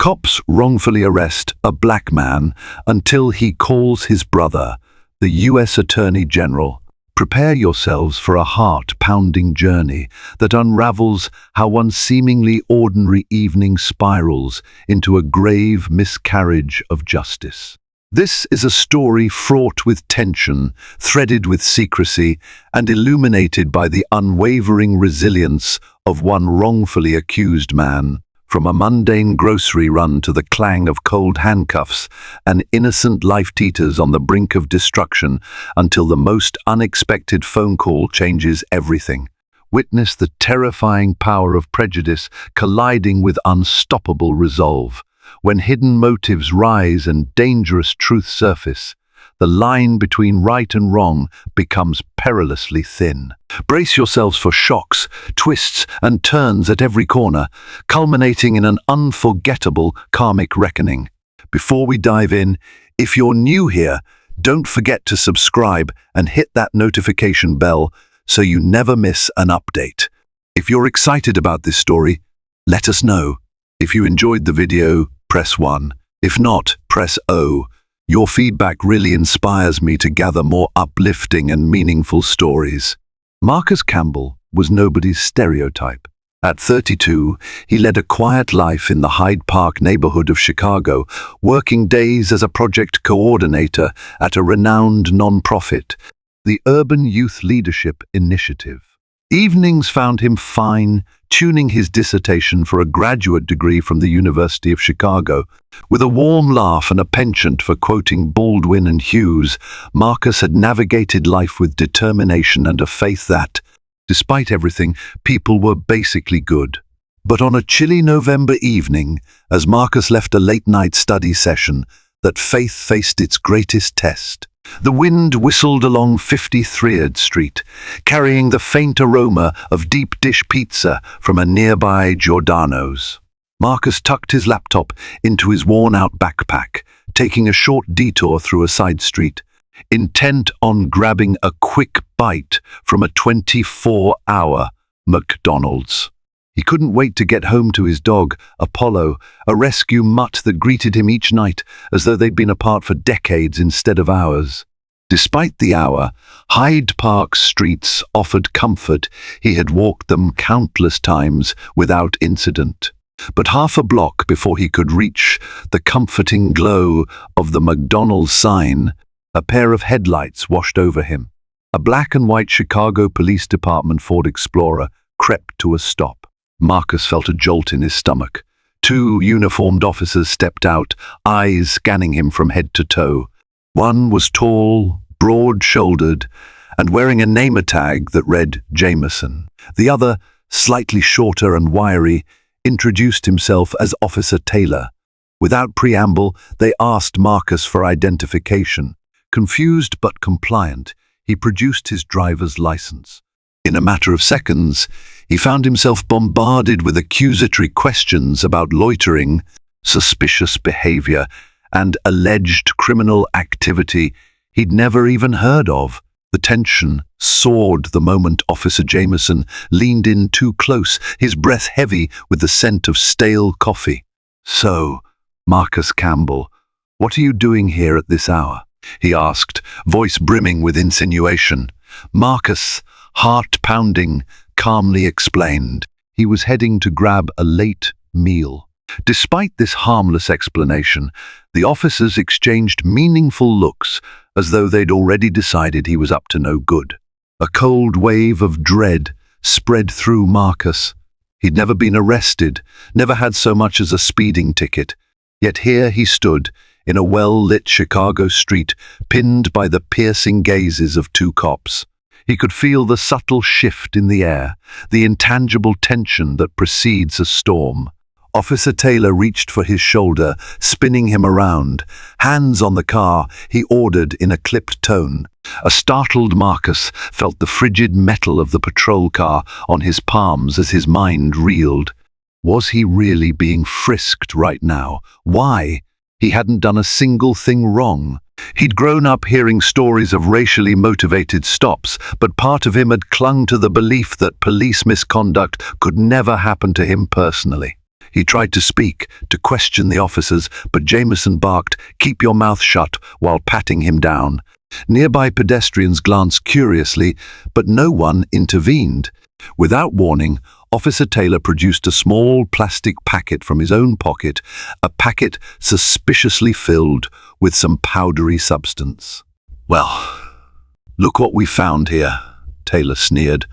Cops wrongfully arrest a black man until he calls his brother, the U.S. Attorney General. Prepare yourselves for a heart-pounding journey that unravels how one seemingly ordinary evening spirals into a grave miscarriage of justice. This is a story fraught with tension, threaded with secrecy, and illuminated by the unwavering resilience of one wrongfully accused man. From a mundane grocery run to the clang of cold handcuffs, an innocent life teeters on the brink of destruction until the most unexpected phone call changes everything. Witness the terrifying power of prejudice colliding with unstoppable resolve. When hidden motives rise and dangerous truths surface, the line between right and wrong becomes perilously thin. Brace yourselves for shocks, twists, and turns at every corner, culminating in an unforgettable karmic reckoning. Before we dive in, if you're new here, don't forget to subscribe and hit that notification bell so you never miss an update. If you're excited about this story, let us know. If you enjoyed the video, press 1. If not, press O. Your feedback really inspires me to gather more uplifting and meaningful stories. Marcus Campbell was nobody's stereotype. At 32, he led a quiet life in the Hyde Park neighborhood of Chicago, working days as a project coordinator at a renowned nonprofit, the Urban Youth Leadership Initiative. Evenings found him fine-tuning his dissertation for a graduate degree from the University of Chicago. With a warm laugh and a penchant for quoting Baldwin and Hughes, Marcus had navigated life with determination and a faith that, despite everything, people were basically good. But on a chilly November evening, as Marcus left a late-night study session, that faith faced its greatest test. The wind whistled along 53rd Street, carrying the faint aroma of deep dish pizza from a nearby Giordano's. Marcus tucked his laptop into his worn-out backpack, taking a short detour through a side street, intent on grabbing a quick bite from a 24-hour McDonald's. He couldn't wait to get home to his dog, Apollo, a rescue mutt that greeted him each night as though they'd been apart for decades instead of hours. Despite the hour, Hyde Park's streets offered comfort. He had walked them countless times without incident. But half a block before he could reach the comforting glow of the McDonald's sign, a pair of headlights washed over him. A black and white Chicago Police Department Ford Explorer crept to a stop. Marcus felt a jolt in his stomach. Two uniformed officers stepped out, eyes scanning him from head to toe. One was tall, broad-shouldered, and wearing a name tag that read Jameson. The other, slightly shorter and wiry, introduced himself as Officer Taylor. Without preamble, they asked Marcus for identification. Confused but compliant, he produced his driver's license. In a matter of seconds, he found himself bombarded with accusatory questions about loitering, suspicious behavior, and alleged criminal activity he'd never even heard of. The tension soared the moment Officer Jameson leaned in too close, his breath heavy with the scent of stale coffee. "So, Marcus Campbell, what are you doing here at this hour?" he asked, voice brimming with insinuation. Marcus, heart-pounding, calmly explained he was heading to grab a late meal. Despite this harmless explanation, the officers exchanged meaningful looks as though they'd already decided he was up to no good. A cold wave of dread spread through Marcus. He'd never been arrested, never had so much as a speeding ticket. Yet here he stood, in a well-lit Chicago street, pinned by the piercing gazes of two cops. He could feel the subtle shift in the air, the intangible tension that precedes a storm. Officer Taylor reached for his shoulder, spinning him around. "Hands on the car," he ordered in a clipped tone. A startled Marcus felt the frigid metal of the patrol car on his palms as his mind reeled. Was he really being frisked right now? Why? He hadn't done a single thing wrong. He'd grown up hearing stories of racially motivated stops, but part of him had clung to the belief that police misconduct could never happen to him personally. He tried to speak, to question the officers, but Jameson barked, "Keep your mouth shut," while patting him down. Nearby pedestrians glanced curiously, but no one intervened. Without warning, Officer Taylor produced a small plastic packet from his own pocket, a packet suspiciously filled with some powdery substance. "Well, look what we found here," Taylor sneered,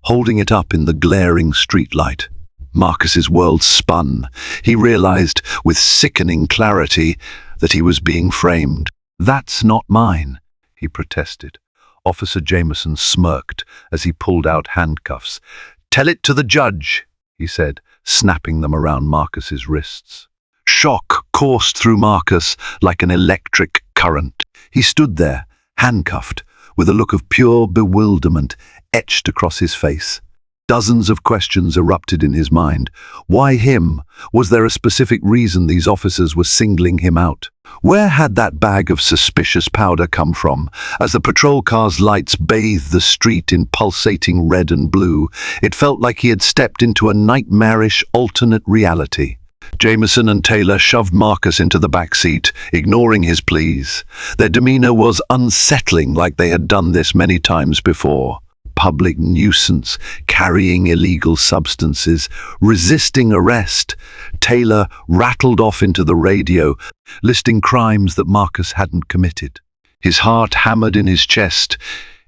holding it up in the glaring streetlight. Marcus's world spun. He realized with sickening clarity that he was being framed. "That's not mine," he protested. Officer Jameson smirked as he pulled out handcuffs. "Tell it to the judge," he said, snapping them around Marcus's wrists. Shock coursed through Marcus like an electric current. He stood there, handcuffed, with a look of pure bewilderment etched across his face. Dozens of questions erupted in his mind. Why him? Was there a specific reason these officers were singling him out? Where had that bag of suspicious powder come from? As the patrol car's lights bathed the street in pulsating red and blue, it felt like he had stepped into a nightmarish alternate reality. Jameson and Taylor shoved Marcus into the back seat, ignoring his pleas. Their demeanor was unsettling, like they had done this many times before. Public nuisance, carrying illegal substances, resisting arrest. Taylor rattled off into the radio, listing crimes that Marcus hadn't committed. His heart hammered in his chest.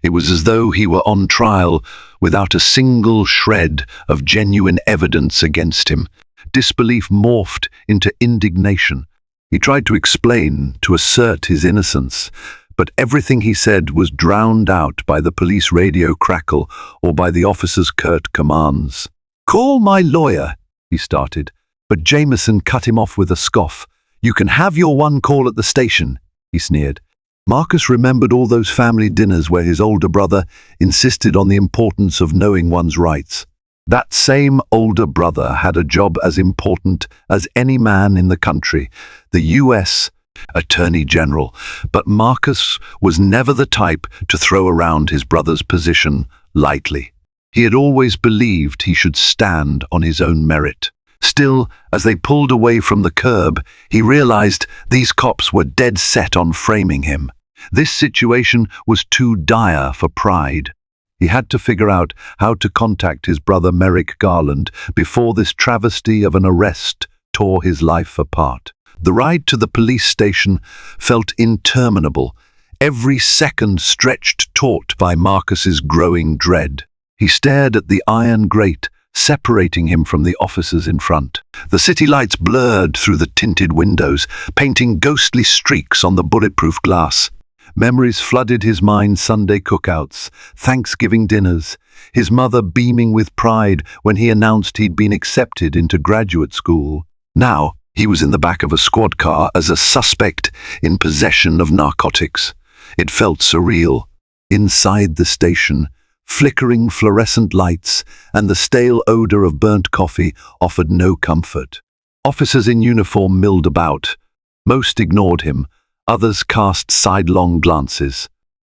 It was as though he were on trial without a single shred of genuine evidence against him. Disbelief morphed into indignation. He tried to explain, to assert his innocence, but everything he said was drowned out by the police radio crackle or by the officer's curt commands. "Call my lawyer," he started, but Jameson cut him off with a scoff. "You can have your one call at the station," he sneered. Marcus remembered all those family dinners where his older brother insisted on the importance of knowing one's rights. That same older brother had a job as important as any man in the country, the U.S. Attorney General, but Marcus was never the type to throw around his brother's position lightly. He had always believed he should stand on his own merit. Still, as they pulled away from the curb, he realized these cops were dead set on framing him. This situation was too dire for pride. He had to figure out how to contact his brother Merrick Garland before this travesty of an arrest tore his life apart. The ride to the police station felt interminable, every second stretched taut by Marcus's growing dread. He stared at the iron grate, separating him from the officers in front. The city lights blurred through the tinted windows, painting ghostly streaks on the bulletproof glass. Memories flooded his mind: Sunday cookouts, Thanksgiving dinners, his mother beaming with pride when he announced he'd been accepted into graduate school. Now, he was in the back of a squad car as a suspect in possession of narcotics. It felt surreal. Inside the station, flickering fluorescent lights and the stale odor of burnt coffee offered no comfort. Officers in uniform milled about. Most ignored him. Others cast sidelong glances.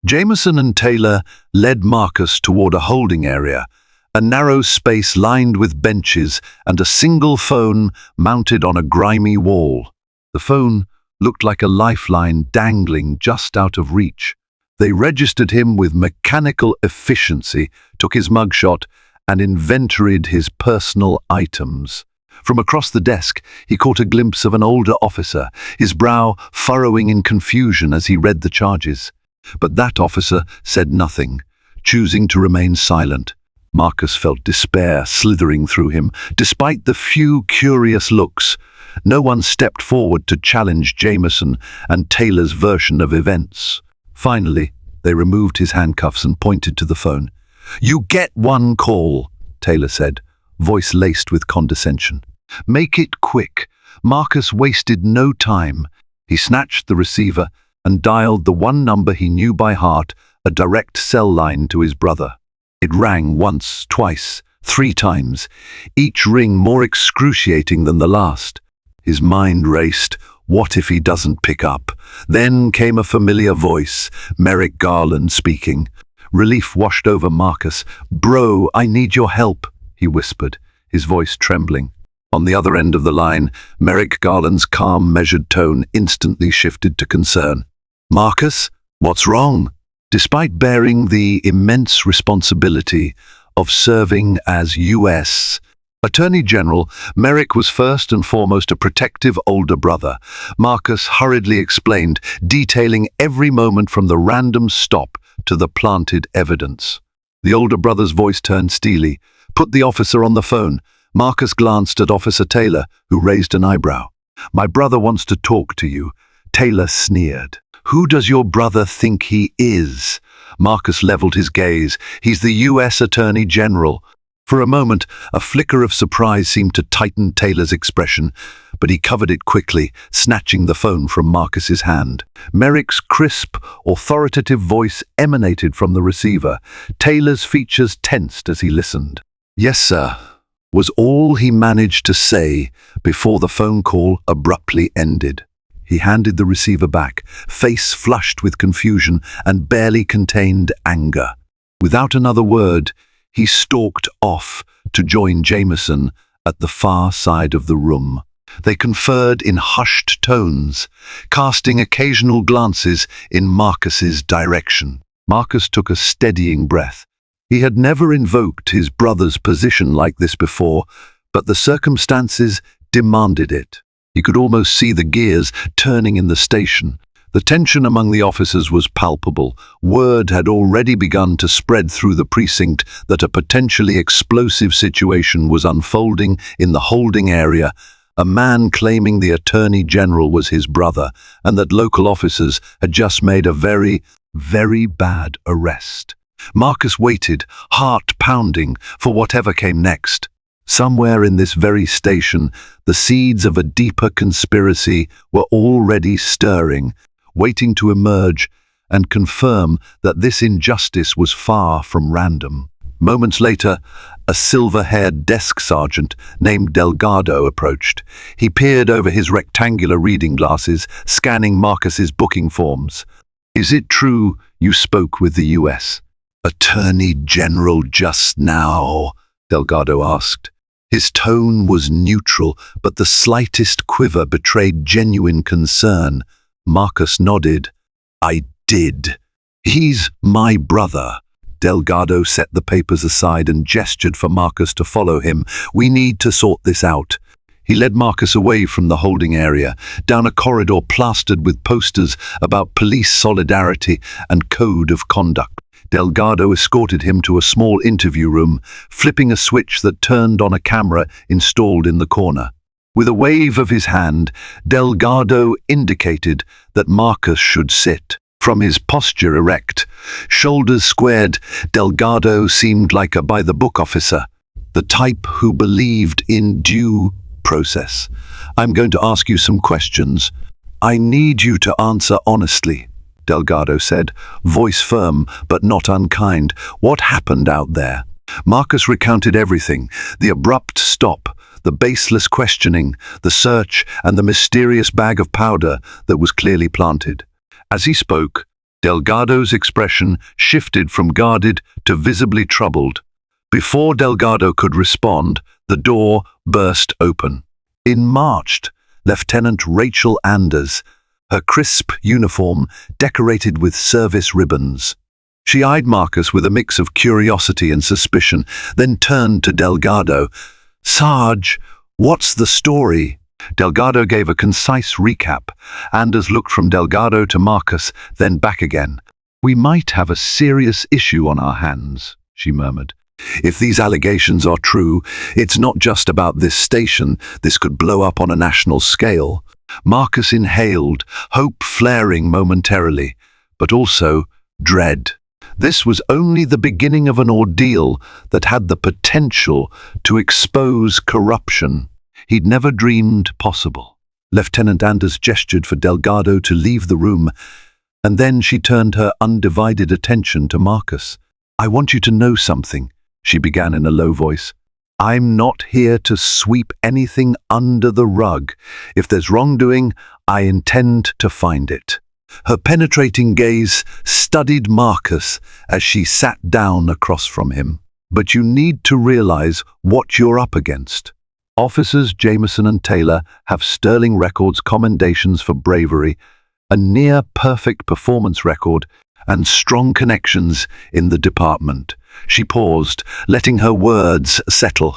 Jameson and Taylor led Marcus toward a holding area, a narrow space lined with benches and a single phone mounted on a grimy wall. The phone looked like a lifeline dangling just out of reach. They registered him with mechanical efficiency, took his mugshot, and inventoried his personal items. From across the desk, he caught a glimpse of an older officer, his brow furrowing in confusion as he read the charges. But that officer said nothing, choosing to remain silent. Marcus felt despair slithering through him. Despite the few curious looks, no one stepped forward to challenge Jameson and Taylor's version of events. Finally, they removed his handcuffs and pointed to the phone. "You get one call," Taylor said, voice laced with condescension. "Make it quick." Marcus wasted no time. He snatched the receiver and dialed the one number he knew by heart, a direct cell line to his brother. It rang once, twice, 3 times, each ring more excruciating than the last. His mind raced. What if he doesn't pick up? Then came a familiar voice, Merrick Garland speaking. Relief washed over Marcus. "Bro, I need your help," he whispered, his voice trembling. On the other end of the line, Merrick Garland's calm, measured tone instantly shifted to concern. "Marcus, what's wrong?" Despite bearing the immense responsibility of serving as U.S. Attorney General, Merrick was first and foremost a protective older brother. Marcus hurriedly explained, detailing every moment from the random stop to the planted evidence. The older brother's voice turned steely. "Put the officer on the phone." Marcus glanced at Officer Taylor, who raised an eyebrow. "My brother wants to talk to you." Taylor sneered. "Who does your brother think he is?" Marcus leveled his gaze. "He's the U.S. Attorney General." For a moment, a flicker of surprise seemed to tighten Taylor's expression, but he covered it quickly, snatching the phone from Marcus's hand. Merrick's crisp, authoritative voice emanated from the receiver. Taylor's features tensed as he listened. "Yes, sir," was all he managed to say before the phone call abruptly ended. He handed the receiver back, face flushed with confusion and barely contained anger. Without another word, he stalked off to join Jameson at the far side of the room. They conferred in hushed tones, casting occasional glances in Marcus's direction. Marcus took a steadying breath. He had never invoked his brother's position like this before, but the circumstances demanded it. He could almost see the gears turning in the station. The tension among the officers was palpable. Word had already begun to spread through the precinct that a potentially explosive situation was unfolding in the holding area, a man claiming the Attorney General was his brother, and that local officers had just made a very, very bad arrest. Marcus waited, heart pounding, for whatever came next. Somewhere in this very station, the seeds of a deeper conspiracy were already stirring, waiting to emerge and confirm that this injustice was far from random. Moments later, a silver-haired desk sergeant named Delgado approached. He peered over his rectangular reading glasses, scanning Marcus's booking forms. "Is it true you spoke with the U.S. Attorney General just now?" Delgado asked. His tone was neutral, but the slightest quiver betrayed genuine concern. Marcus nodded. "I did. He's my brother." Delgado set the papers aside and gestured for Marcus to follow him. "We need to sort this out." He led Marcus away from the holding area, down a corridor plastered with posters about police solidarity and code of conduct. Delgado escorted him to a small interview room, flipping a switch that turned on a camera installed in the corner. With a wave of his hand, Delgado indicated that Marcus should sit. From his posture erect, shoulders squared, Delgado seemed like a by-the-book officer, the type who believed in due process. "I'm going to ask you some questions. I need you to answer honestly," Delgado said, voice firm but not unkind. "What happened out there?" Marcus recounted everything: the abrupt stop, the baseless questioning, the search, and the mysterious bag of powder that was clearly planted. As he spoke, Delgado's expression shifted from guarded to visibly troubled. Before Delgado could respond, the door burst open. In marched Lieutenant Rachel Anders, her crisp uniform decorated with service ribbons. She eyed Marcus with a mix of curiosity and suspicion, then turned to Delgado. "Sarge, what's the story?" Delgado gave a concise recap. Anders looked from Delgado to Marcus, then back again. "We might have a serious issue on our hands," she murmured. "If these allegations are true, it's not just about this station. This could blow up on a national scale." Marcus inhaled, hope flaring momentarily, but also dread. This was only the beginning of an ordeal that had the potential to expose corruption he'd never dreamed possible. Lieutenant Anders gestured for Delgado to leave the room, and then she turned her undivided attention to Marcus. "I want you to know something," she began in a low voice. "I'm not here to sweep anything under the rug. If there's wrongdoing, I intend to find it." Her penetrating gaze studied Marcus as she sat down across from him. "But you need to realize what you're up against. Officers Jameson and Taylor have sterling records, commendations for bravery, a near-perfect performance record, and strong connections in the department. She paused, letting her words settle.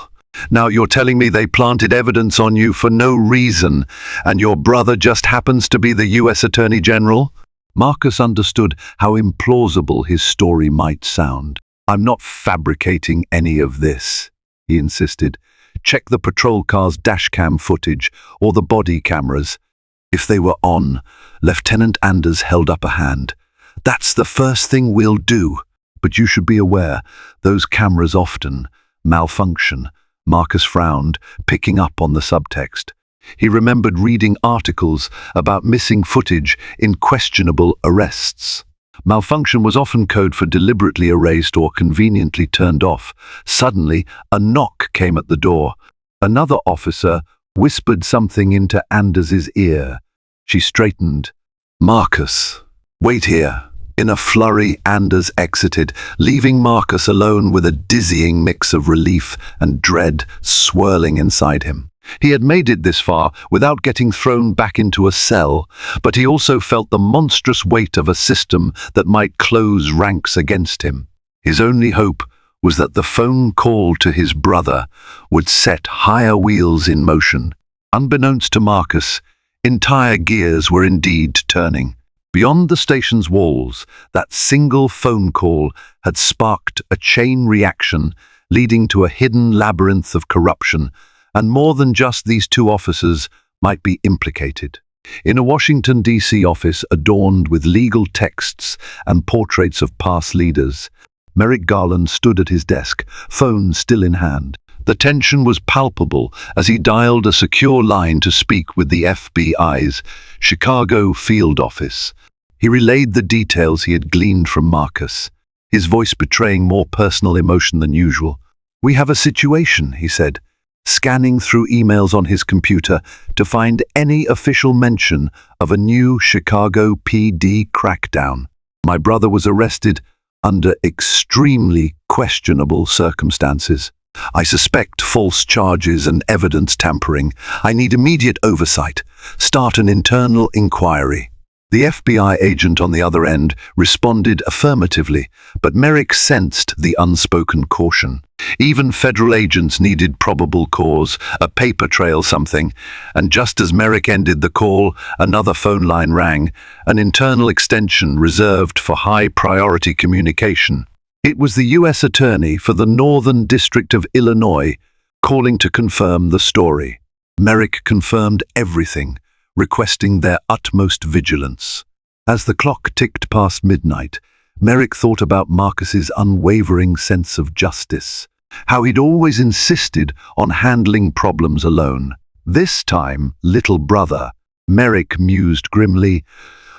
Now you're telling me they planted evidence on you for no reason, and your brother just happens to be the U.S. Attorney General? Marcus understood how implausible his story might sound. I'm not fabricating any of this, he insisted. Check the patrol car's dashcam footage or the body cameras. If they were on, Lieutenant Anders held up a hand. That's the first thing we'll do. But you should be aware, those cameras often malfunction. Marcus frowned, picking up on the subtext. He remembered reading articles about missing footage in questionable arrests. Malfunction was often code for deliberately erased or conveniently turned off. Suddenly, a knock came at the door. Another officer whispered something into Anders's ear. She straightened. Marcus, wait here. In a flurry, Anders exited, leaving Marcus alone with a dizzying mix of relief and dread swirling inside him. He had made it this far without getting thrown back into a cell, but he also felt the monstrous weight of a system that might close ranks against him. His only hope was that the phone call to his brother would set higher wheels in motion. Unbeknownst to Marcus, entire gears were indeed turning. Beyond the station's walls, that single phone call had sparked a chain reaction leading to a hidden labyrinth of corruption, and more than just these two officers might be implicated. In a Washington, D.C. office adorned with legal texts and portraits of past leaders, Merrick Garland stood at his desk, phone still in hand. The tension was palpable as he dialed a secure line to speak with the FBI's Chicago field office. He relayed the details he had gleaned from Marcus, his voice betraying more personal emotion than usual. We have a situation, he said, scanning through emails on his computer to find any official mention of a new Chicago PD crackdown. My brother was arrested under extremely questionable circumstances. I suspect false charges and evidence tampering. I need immediate oversight. Start an internal inquiry. The FBI agent on the other end responded affirmatively, but Merrick sensed the unspoken caution. Even federal agents needed probable cause, a paper trail, something, and just as Merrick ended the call, another phone line rang, an internal extension reserved for high-priority communication. It was the U.S. Attorney for the Northern District of Illinois calling to confirm the story. Merrick confirmed everything, requesting their utmost vigilance. As the clock ticked past midnight, Merrick thought about Marcus's unwavering sense of justice, how he'd always insisted on handling problems alone. This time, little brother, Merrick mused grimly,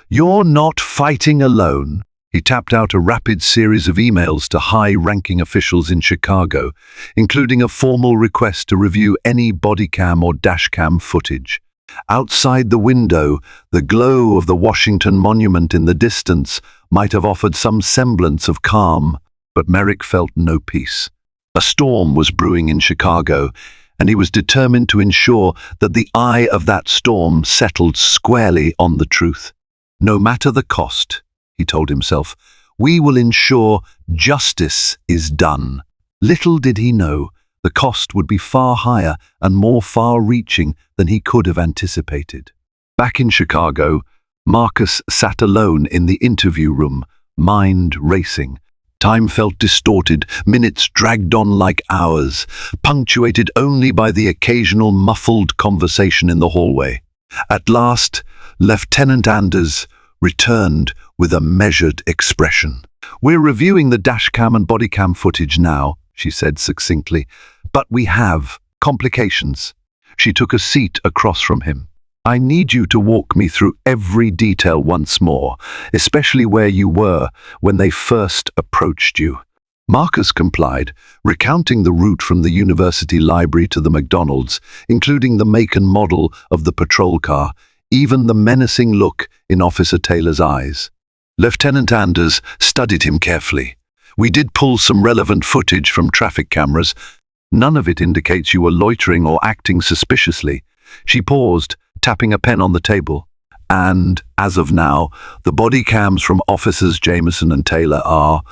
you're not fighting alone. He tapped out a rapid series of emails to high-ranking officials in Chicago, including a formal request to review any bodycam or dashcam footage. Outside the window, the glow of the Washington Monument in the distance might have offered some semblance of calm, but Merrick felt no peace. A storm was brewing in Chicago, and he was determined to ensure that the eye of that storm settled squarely on the truth. No matter the cost, he told himself, we will ensure justice is done. Little did he know, the cost would be far higher and more far-reaching than he could have anticipated. Back in Chicago, Marcus sat alone in the interview room, mind racing. Time felt distorted, minutes dragged on like hours, punctuated only by the occasional muffled conversation in the hallway. At last, Lieutenant Anders returned with a measured expression. We're reviewing the dashcam and bodycam footage now, she said succinctly, but we have complications. She took a seat across from him. I need you to walk me through every detail once more, especially where you were when they first approached you. Marcus complied, recounting the route from the university library to the McDonald's, including the make and model of the patrol car, even the menacing look in Officer Taylor's eyes. Lieutenant Anders studied him carefully. We did pull some relevant footage from traffic cameras, None of it indicates you were loitering or acting suspiciously. She paused, tapping a pen on the table. And, as of now, the body cams from officers Jameson and Taylor are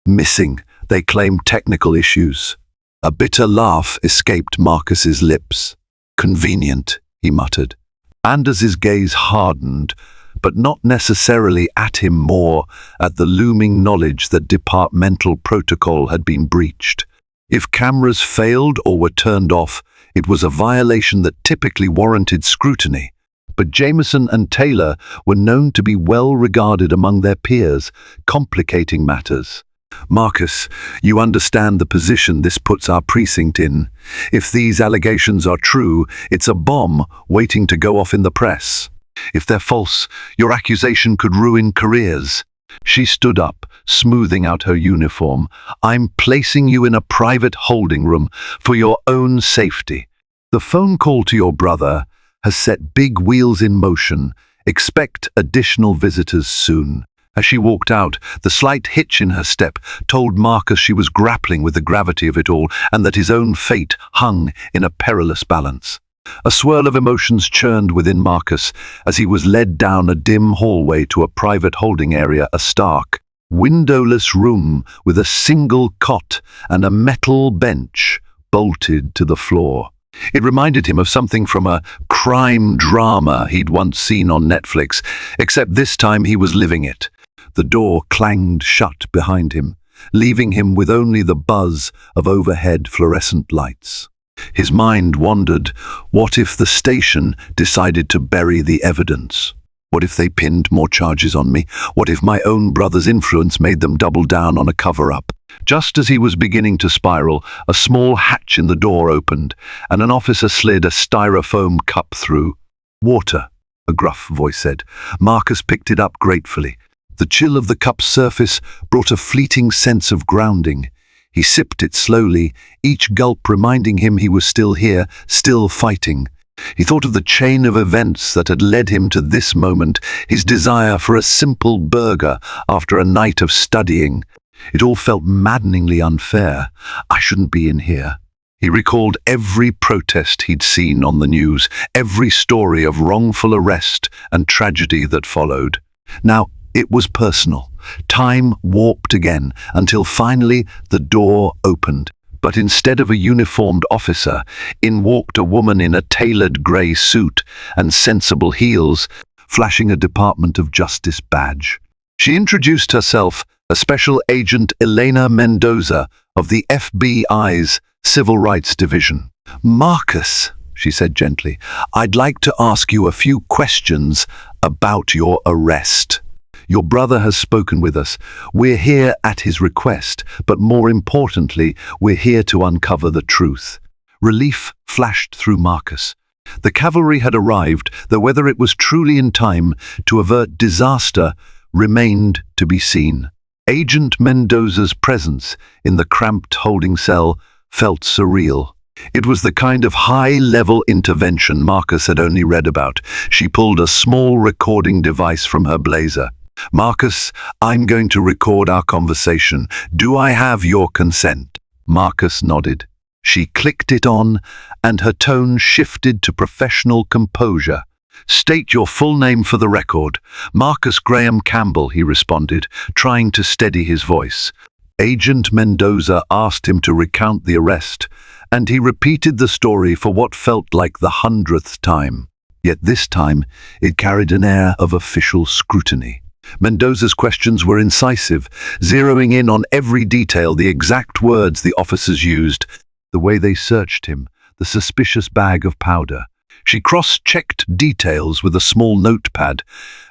missing. They claim technical issues. A bitter laugh escaped Marcus's lips. Convenient, he muttered. Anders's gaze hardened, but not necessarily at him, more at the looming knowledge that departmental protocol had been breached. If cameras failed or were turned off, it was a violation that typically warranted scrutiny. But Jameson and Taylor were known to be well regarded among their peers, complicating matters. Marcus, you understand the position this puts our precinct in. If these allegations are true, it's a bomb waiting to go off in the press. If they're false, your accusation could ruin careers. She stood up, smoothing out her uniform. I'm placing you in a private holding room for your own safety. The phone call to your brother has set big wheels in motion. Expect additional visitors soon. As she walked out, the slight hitch in her step told Marcus she was grappling with the gravity of it all and that his own fate hung in a perilous balance. A swirl of emotions churned within Marcus as he was led down a dim hallway to a private holding area, a stark, windowless room with a single cot and a metal bench bolted to the floor. It reminded him of something from a crime drama he'd once seen on Netflix, except this time he was living it. The door clanged shut behind him, leaving him with only the buzz of overhead fluorescent lights. His mind wandered. What if the station decided to bury the evidence? What if they pinned more charges on me? What if my own brother's influence made them double down on a cover-up? Just as he was beginning to spiral, a small hatch in the door opened, and an officer slid a styrofoam cup through. Water, a gruff voice said. Marcus picked it up gratefully. The chill of the cup's surface brought a fleeting sense of grounding. He sipped it slowly, each gulp reminding him he was still here, still fighting. He thought of the chain of events that had led him to this moment, his desire for a simple burger after a night of studying. It all felt maddeningly unfair. I shouldn't be in here. He recalled every protest he'd seen on the news, every story of wrongful arrest and tragedy that followed. Now, it was personal. Time warped again until finally the door opened. But instead of a uniformed officer, in walked a woman in a tailored grey suit and sensible heels, flashing a Department of Justice badge. She introduced herself, a Special Agent Elena Mendoza of the FBI's Civil Rights Division. Marcus, she said gently, I'd like to ask you a few questions about your arrest. Your brother has spoken with us. We're here at his request, but more importantly, we're here to uncover the truth. Relief flashed through Marcus. The cavalry had arrived, though whether it was truly in time to avert disaster remained to be seen. Agent Mendoza's presence in the cramped holding cell felt surreal. It was the kind of high-level intervention Marcus had only read about. She pulled a small recording device from her blazer. Marcus, I'm going to record our conversation. Do I have your consent? Marcus nodded. She clicked it on, and her tone shifted to professional composure. State your full name for the record. Marcus Graham Campbell, he responded, trying to steady his voice. Agent Mendoza asked him to recount the arrest, and he repeated the story for what felt like the 100th time. Yet this time, it carried an air of official scrutiny. Mendoza's questions were incisive, zeroing in on every detail, the exact words the officers used, the way they searched him, the suspicious bag of powder. She cross-checked details with a small notepad,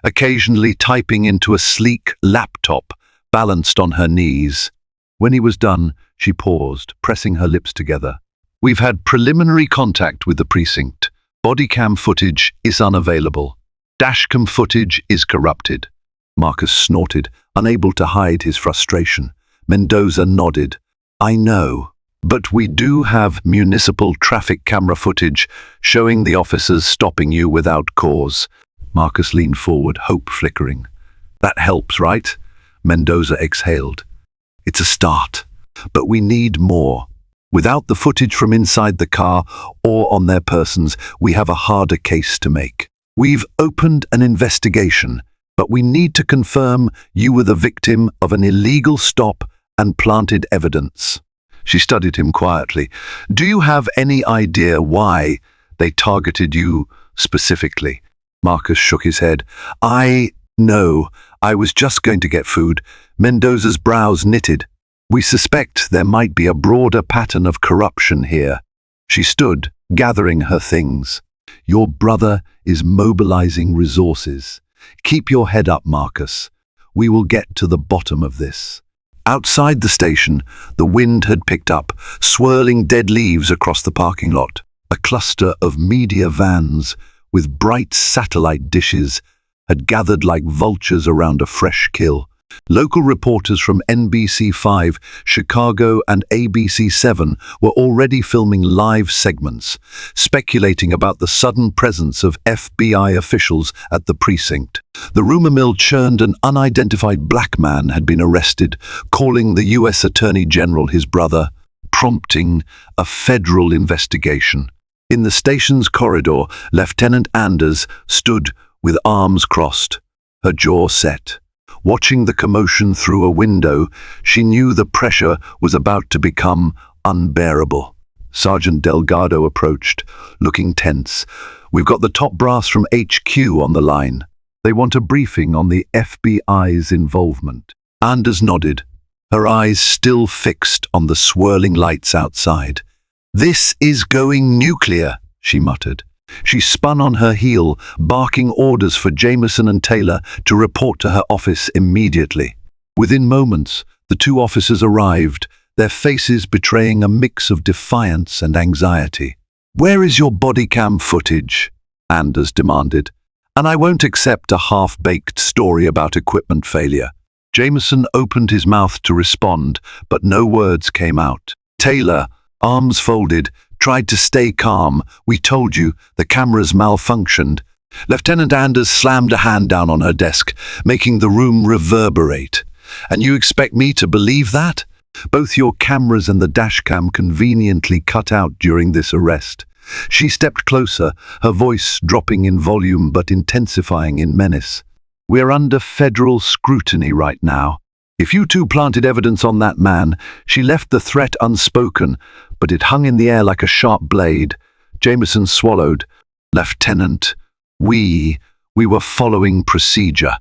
occasionally typing into a sleek laptop balanced on her knees. When he was done, she paused, pressing her lips together. We've had preliminary contact with the precinct. Bodycam footage is unavailable. Dashcam footage is corrupted. Marcus snorted, unable to hide his frustration. Mendoza nodded. I know, but we do have municipal traffic camera footage showing the officers stopping you without cause. Marcus leaned forward, hope flickering. That helps, right? Mendoza exhaled. It's a start, but we need more. Without the footage from inside the car or on their persons, we have a harder case to make. We've opened an investigation, but we need to confirm you were the victim of an illegal stop and planted evidence. She studied him quietly. Do you have any idea why they targeted you specifically? Marcus shook his head. No, I was just going to get food. Mendoza's brows knitted. We suspect there might be a broader pattern of corruption here. She stood, gathering her things. Your brother is mobilizing resources. Keep your head up, Marcus. We will get to the bottom of this. Outside the station, the wind had picked up, swirling dead leaves across the parking lot. A cluster of media vans with bright satellite dishes had gathered like vultures around a fresh kill. Local reporters from NBC5, Chicago and ABC7 were already filming live segments, speculating about the sudden presence of FBI officials at the precinct. The rumor mill churned an unidentified black man had been arrested, calling the U.S. Attorney General his brother, prompting a federal investigation. In the station's corridor, Lieutenant Anders stood with arms crossed, her jaw set. Watching the commotion through a window, she knew the pressure was about to become unbearable. Sergeant Delgado approached, looking tense. We've got the top brass from HQ on the line. They want a briefing on the FBI's involvement. Anders nodded, her eyes still fixed on the swirling lights outside. This is going nuclear, she muttered. She spun on her heel, barking orders for Jameson and Taylor to report to her office immediately. Within moments, the two officers arrived, their faces betraying a mix of defiance and anxiety. Where is your body cam footage? Anders demanded. And I won't accept a half-baked story about equipment failure. Jameson opened his mouth to respond, but no words came out. Taylor, arms folded, tried to stay calm. We told you, the cameras malfunctioned. Lieutenant Anders slammed a hand down on her desk, making the room reverberate. And you expect me to believe that? Both your cameras and the dashcam conveniently cut out during this arrest. She stepped closer, her voice dropping in volume but intensifying in menace. We're under federal scrutiny right now. If you two planted evidence on that man, she left the threat unspoken, but it hung in the air like a sharp blade. Jameson swallowed. Lieutenant, we were following procedure.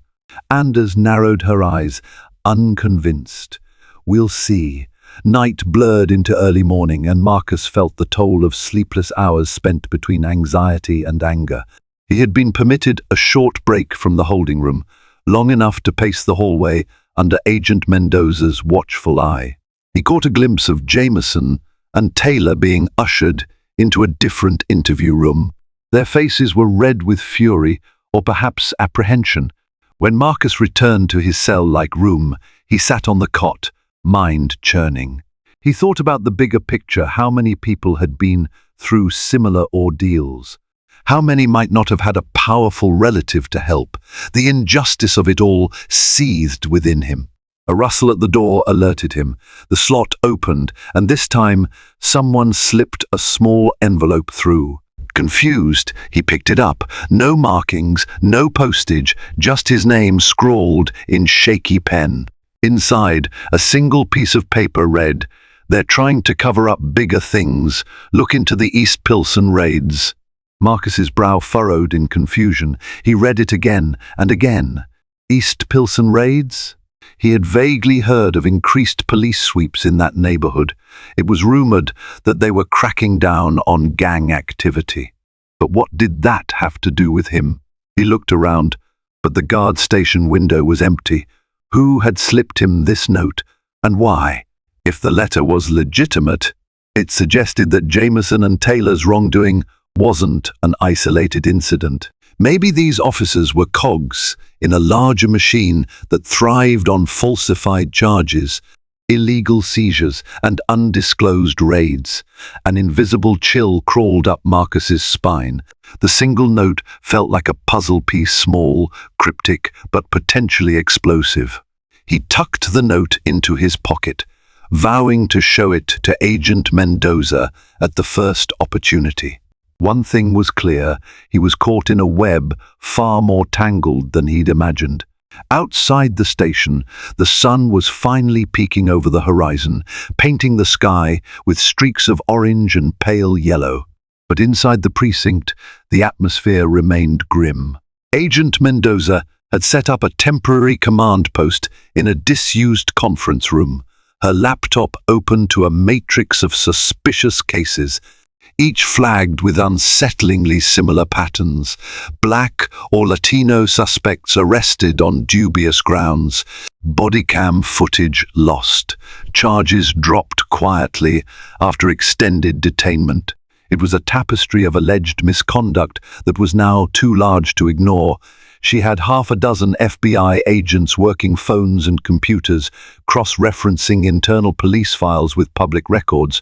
Anders narrowed her eyes, unconvinced. We'll see. Night blurred into early morning, and Marcus felt the toll of sleepless hours spent between anxiety and anger. He had been permitted a short break from the holding room, long enough to pace the hallway under Agent Mendoza's watchful eye. He caught a glimpse of Jameson and Taylor being ushered into a different interview room. Their faces were red with fury, or perhaps apprehension. When Marcus returned to his cell-like room, he sat on the cot, mind churning. He thought about the bigger picture, how many people had been through similar ordeals. How many might not have had a powerful relative to help? The injustice of it all seethed within him. A rustle at the door alerted him. The slot opened, and this time someone slipped a small envelope through. Confused, he picked it up. No markings, no postage, just his name scrawled in shaky pen. Inside, a single piece of paper read, "They're trying to cover up bigger things. Look into the East Pilsen raids." Marcus's brow furrowed in confusion. He read it again and again. East Pilsen raids? He had vaguely heard of increased police sweeps in that neighborhood. It was rumored that they were cracking down on gang activity. But what did that have to do with him? He looked around, but the guard station window was empty. Who had slipped him this note, and why? If the letter was legitimate, it suggested that Jameson and Taylor's wrongdoing wasn't an isolated incident. Maybe these officers were cogs in a larger machine that thrived on falsified charges, illegal seizures, and undisclosed raids. An invisible chill crawled up Marcus's spine. The single note felt like a puzzle piece, small, cryptic, but potentially explosive. He tucked the note into his pocket. vowing to show it to Agent Mendoza at the first opportunity. One thing was clear: he was caught in a web far more tangled than he'd imagined. Outside the station, the sun was finally peeking over the horizon, painting the sky with streaks of orange and pale yellow. But inside the precinct, the atmosphere remained grim. Agent Mendoza had set up a temporary command post in a disused conference room, her laptop open to a matrix of suspicious cases, each flagged with unsettlingly similar patterns. Black or Latino suspects arrested on dubious grounds, body cam footage lost, charges dropped quietly after extended detainment. It was a tapestry of alleged misconduct that was now too large to ignore. She had half a dozen FBI agents working phones and computers, cross-referencing internal police files with public records.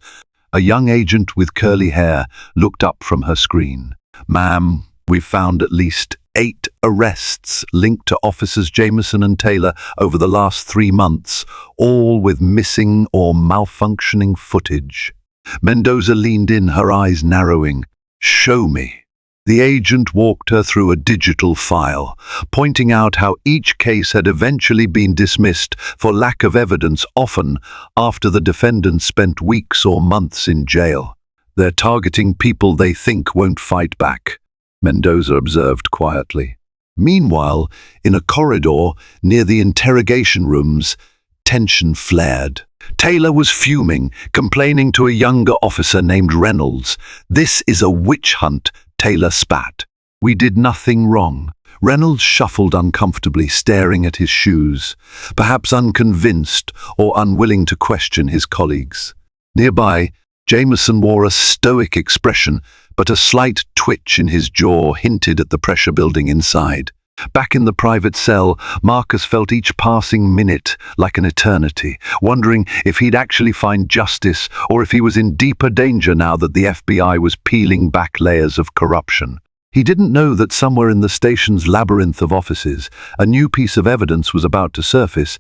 A young agent with curly hair looked up from her screen. "Ma'am, we've found at least 8 arrests linked to officers Jameson and Taylor over the last 3 months, all with missing or malfunctioning footage." Mendoza leaned in, her eyes narrowing. "Show me." The agent walked her through a digital file, pointing out how each case had eventually been dismissed for lack of evidence, often after the defendants spent weeks or months in jail. "They're targeting people they think won't fight back," Mendoza observed quietly. Meanwhile, in a corridor near the interrogation rooms, tension flared. Taylor was fuming, complaining to a younger officer named Reynolds. "This is a witch hunt," Taylor spat. "We did nothing wrong." Reynolds shuffled uncomfortably, staring at his shoes, perhaps unconvinced or unwilling to question his colleagues. Nearby, Jameson wore a stoic expression, but a slight twitch in his jaw hinted at the pressure building inside. Back in the private cell, Marcus felt each passing minute like an eternity, wondering if he'd actually find justice or if he was in deeper danger now that the FBI was peeling back layers of corruption. He didn't know that somewhere in the station's labyrinth of offices, a new piece of evidence was about to surface,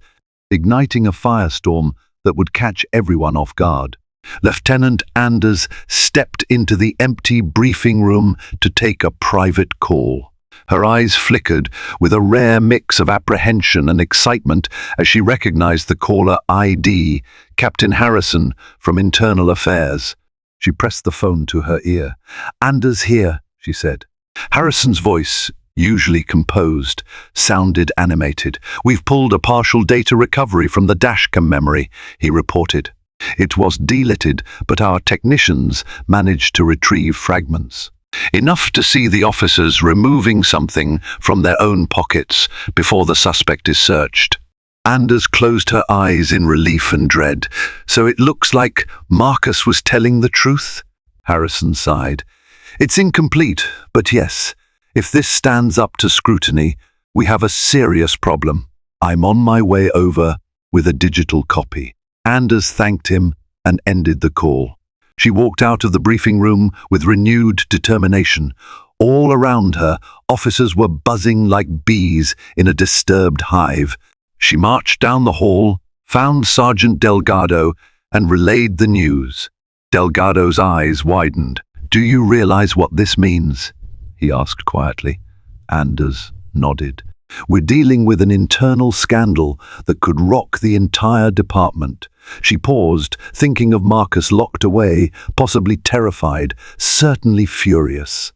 igniting a firestorm that would catch everyone off guard. Lieutenant Anders stepped into the empty briefing room to take a private call. Her eyes flickered with a rare mix of apprehension and excitement as she recognized the caller ID, Captain Harrison from Internal Affairs. She pressed the phone to her ear. "Anders here," she said. Harrison's voice, usually composed, sounded animated. "We've pulled a partial data recovery from the dashcam memory," he reported. It was deleted, but our technicians managed to retrieve fragments. Enough to see the officers removing something from their own pockets before the suspect is searched. Anders closed her eyes in relief and dread. "So it looks like Marcus was telling the truth?" Harrison sighed. "It's incomplete, but yes, if this stands up to scrutiny, we have a serious problem. I'm on my way over with a digital copy." Anders thanked him and ended the call. She walked out of the briefing room with renewed determination. All around her, officers were buzzing like bees in a disturbed hive. She marched down the hall, found Sergeant Delgado, and relayed the news. Delgado's eyes widened. "Do you realize what this means?" he asked quietly. Anders nodded. "We're dealing with an internal scandal that could rock the entire department." She paused, thinking of Marcus locked away, possibly terrified, certainly furious.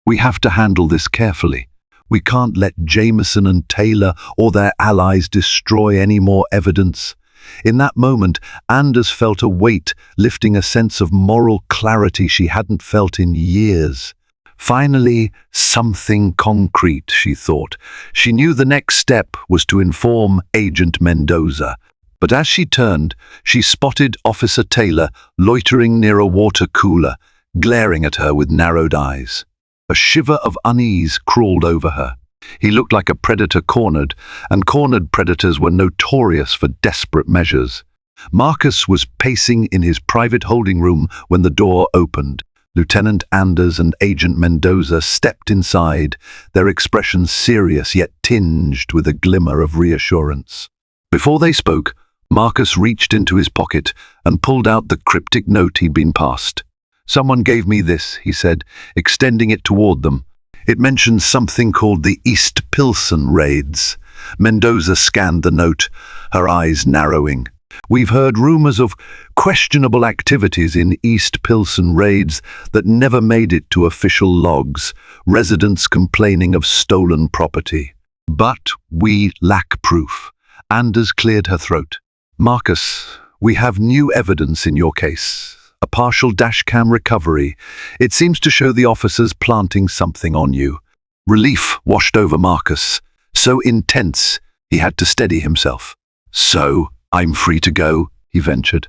"We have to handle this carefully. We can't let Jameson and Taylor or their allies destroy any more evidence." In that moment, Anders felt a weight, lifting a sense of moral clarity she hadn't felt in years. Finally, something concrete, she thought. She knew the next step was to inform Agent Mendoza. But as she turned, she spotted Officer Taylor loitering near a water cooler, glaring at her with narrowed eyes. A shiver of unease crawled over her. He looked like a predator cornered, and cornered predators were notorious for desperate measures. Marcus was pacing in his private holding room when the door opened. Lieutenant Anders and Agent Mendoza stepped inside, their expressions serious yet tinged with a glimmer of reassurance. Before they spoke, Marcus reached into his pocket and pulled out the cryptic note he'd been passed. "Someone gave me this," he said, extending it toward them. It mentioned something called the East Pilsen raids. Mendoza scanned the note, her eyes narrowing. "We've heard rumors of questionable activities in East Pilsen raids that never made it to official logs, residents complaining of stolen property. But we lack proof." Anders cleared her throat. "Marcus, we have new evidence in your case. A partial dashcam recovery. It seems to show the officers planting something on you." Relief washed over Marcus, so intense he had to steady himself. "So, I'm free to go," he ventured.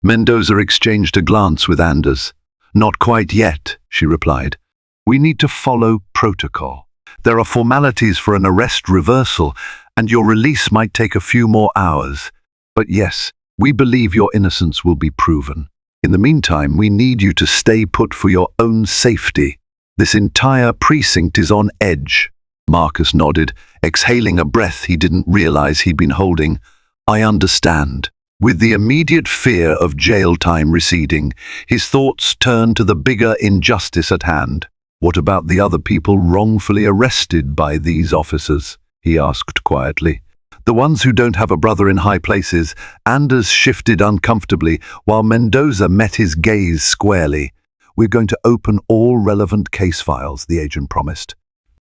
Mendoza exchanged a glance with Anders. "Not quite yet," she replied. "We need to follow protocol. There are formalities for an arrest reversal, and your release might take a few more hours. But yes, we believe your innocence will be proven. In the meantime, we need you to stay put for your own safety. This entire precinct is on edge." Marcus nodded, exhaling a breath he didn't realize he'd been holding. "I understand." With the immediate fear of jail time receding, his thoughts turned to the bigger injustice at hand. "What about the other people wrongfully arrested by these officers?" he asked quietly. "The ones who don't have a brother in high places." Anders shifted uncomfortably while Mendoza met his gaze squarely. "We're going to open all relevant case files," the agent promised.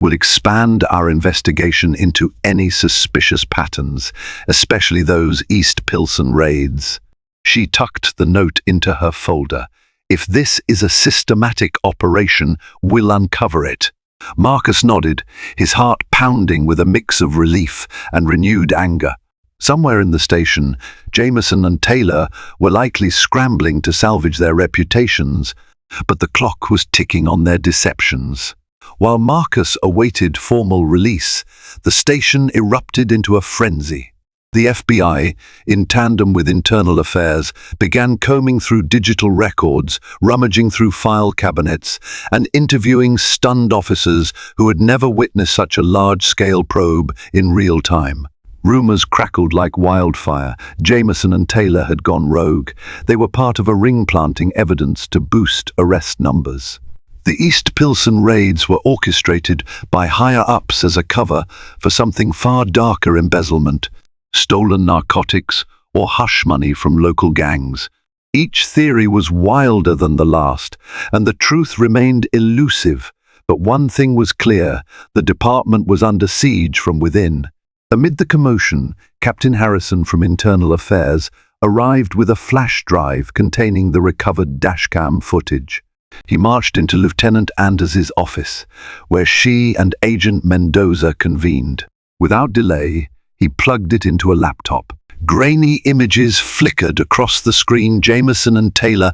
"We'll expand our investigation into any suspicious patterns, especially those East Pilsen raids." She tucked the note into her folder. "If this is a systematic operation, we'll uncover it." Marcus nodded, his heart pounding with a mix of relief and renewed anger. Somewhere in the station, Jameson and Taylor were likely scrambling to salvage their reputations, but the clock was ticking on their deceptions. While Marcus awaited formal release, the station erupted into a frenzy. The FBI, in tandem with Internal Affairs, began combing through digital records, rummaging through file cabinets, and interviewing stunned officers who had never witnessed such a large-scale probe in real time. Rumors crackled like wildfire. Jameson and Taylor had gone rogue. They were part of a ring planting evidence to boost arrest numbers. The East Pilsen raids were orchestrated by higher-ups as a cover for something far darker: embezzlement, stolen narcotics, or hush money from local gangs. Each theory was wilder than the last, and the truth remained elusive. But one thing was clear: the department was under siege from within. Amid the commotion, Captain Harrison from Internal Affairs arrived with a flash drive containing the recovered dashcam footage. He marched into Lieutenant Anders's office, where she and Agent Mendoza convened. Without delay, he plugged it into a laptop. Grainy images flickered across the screen, Jameson and Taylor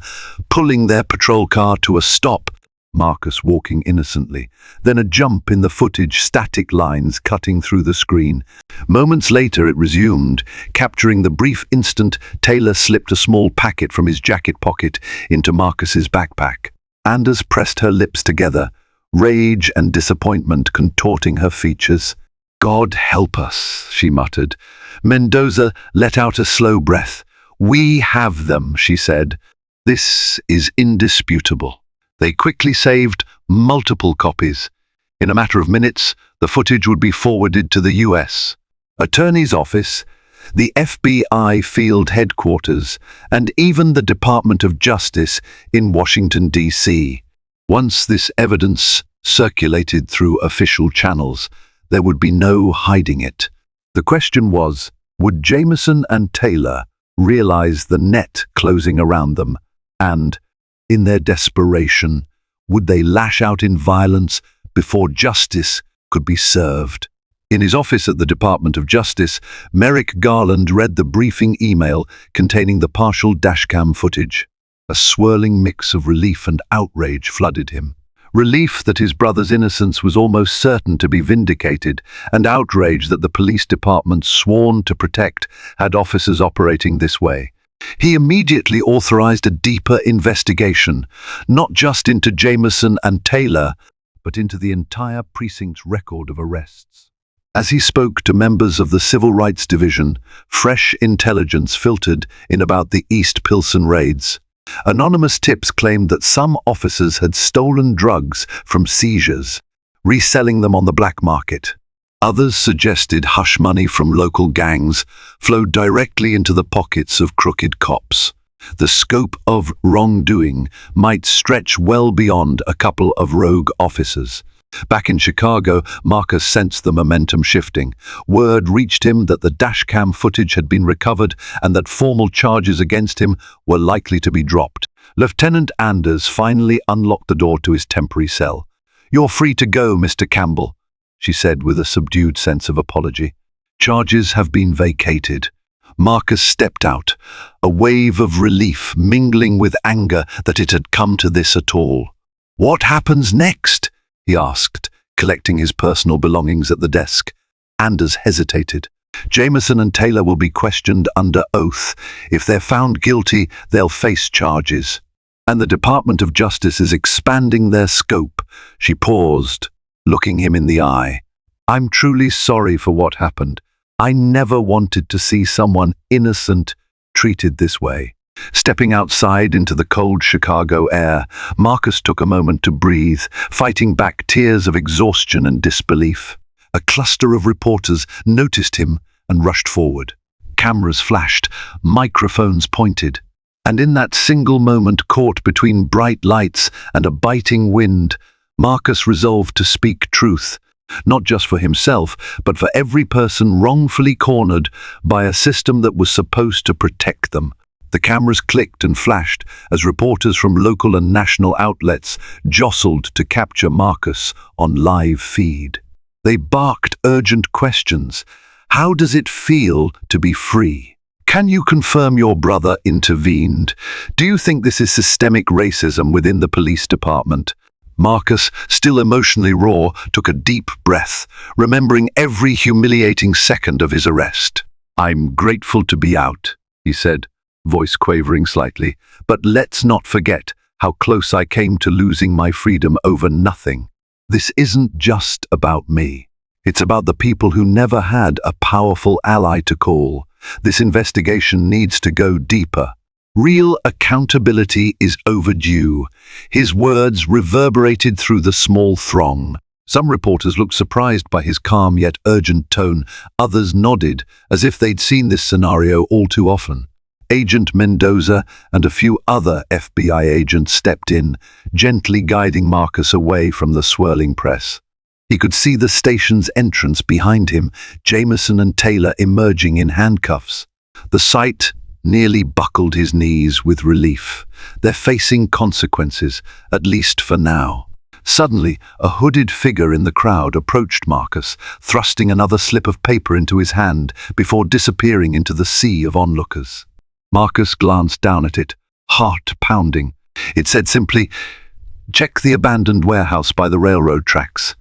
pulling their patrol car to a stop, Marcus walking innocently. Then a jump in the footage, static lines cutting through the screen. Moments later it resumed, capturing the brief instant Taylor slipped a small packet from his jacket pocket into Marcus's backpack. Anders pressed her lips together, rage and disappointment contorting her features. "God help us," she muttered. Mendoza let out a slow breath. "We have them," she said. "This is indisputable." They quickly saved multiple copies. In a matter of minutes, the footage would be forwarded to the U.S. Attorney's Office, the FBI field headquarters, and even the Department of Justice in Washington, D.C. Once this evidence circulated through official channels, there would be no hiding it. The question was, would Jameson and Taylor realize the net closing around them? And, in their desperation, would they lash out in violence before justice could be served? In his office at the Department of Justice, Merrick Garland read the briefing email containing the partial dashcam footage. A swirling mix of relief and outrage flooded him. Relief that his brother's innocence was almost certain to be vindicated, and outrage that the police department sworn to protect had officers operating this way. He immediately authorized a deeper investigation, not just into Jameson and Taylor, but into the entire precinct's record of arrests. As he spoke to members of the Civil Rights Division, fresh intelligence filtered in about the East Pilsen raids. Anonymous tips claimed that some officers had stolen drugs from seizures, reselling them on the black market. Others suggested hush money from local gangs flowed directly into the pockets of crooked cops. The scope of wrongdoing might stretch well beyond a couple of rogue officers. Back in Chicago, Marcus sensed the momentum shifting. Word reached him that the dashcam footage had been recovered and that formal charges against him were likely to be dropped. Lieutenant Anders finally unlocked the door to his temporary cell. "You're free to go, Mr. Campbell," she said with a subdued sense of apology. "Charges have been vacated." Marcus stepped out, a wave of relief mingling with anger that it had come to this at all. "What happens next?" he asked, collecting his personal belongings at the desk. Anders hesitated. "Jameson and Taylor will be questioned under oath. If they're found guilty, they'll face charges. And the Department of Justice is expanding their scope." She paused, looking him in the eye. "I'm truly sorry for what happened. I never wanted to see someone innocent treated this way." Stepping outside into the cold Chicago air, Marcus took a moment to breathe, fighting back tears of exhaustion and disbelief. A cluster of reporters noticed him and rushed forward. Cameras flashed, microphones pointed. And in that single moment caught between bright lights and a biting wind, Marcus resolved to speak truth, not just for himself, but for every person wrongfully cornered by a system that was supposed to protect them. The cameras clicked and flashed as reporters from local and national outlets jostled to capture Marcus on live feed. They barked urgent questions. How does it feel to be free? Can you confirm your brother intervened? Do you think this is systemic racism within the police department? Marcus, still emotionally raw, took a deep breath, remembering every humiliating second of his arrest. "I'm grateful to be out," he said, voice quavering slightly, "but let's not forget how close I came to losing my freedom over nothing. This isn't just about me. It's about the people who never had a powerful ally to call. This investigation needs to go deeper. Real accountability is overdue." His words reverberated through the small throng. Some reporters looked surprised by his calm yet urgent tone. Others nodded, as if they'd seen this scenario all too often. Agent Mendoza and a few other FBI agents stepped in, gently guiding Marcus away from the swirling press. He could see the station's entrance behind him, Jameson and Taylor emerging in handcuffs. The sight nearly buckled his knees with relief. They're facing consequences, at least for now. Suddenly, a hooded figure in the crowd approached Marcus, thrusting another slip of paper into his hand before disappearing into the sea of onlookers. Marcus glanced down at it, heart pounding. It said simply, "Check the abandoned warehouse by the railroad tracks.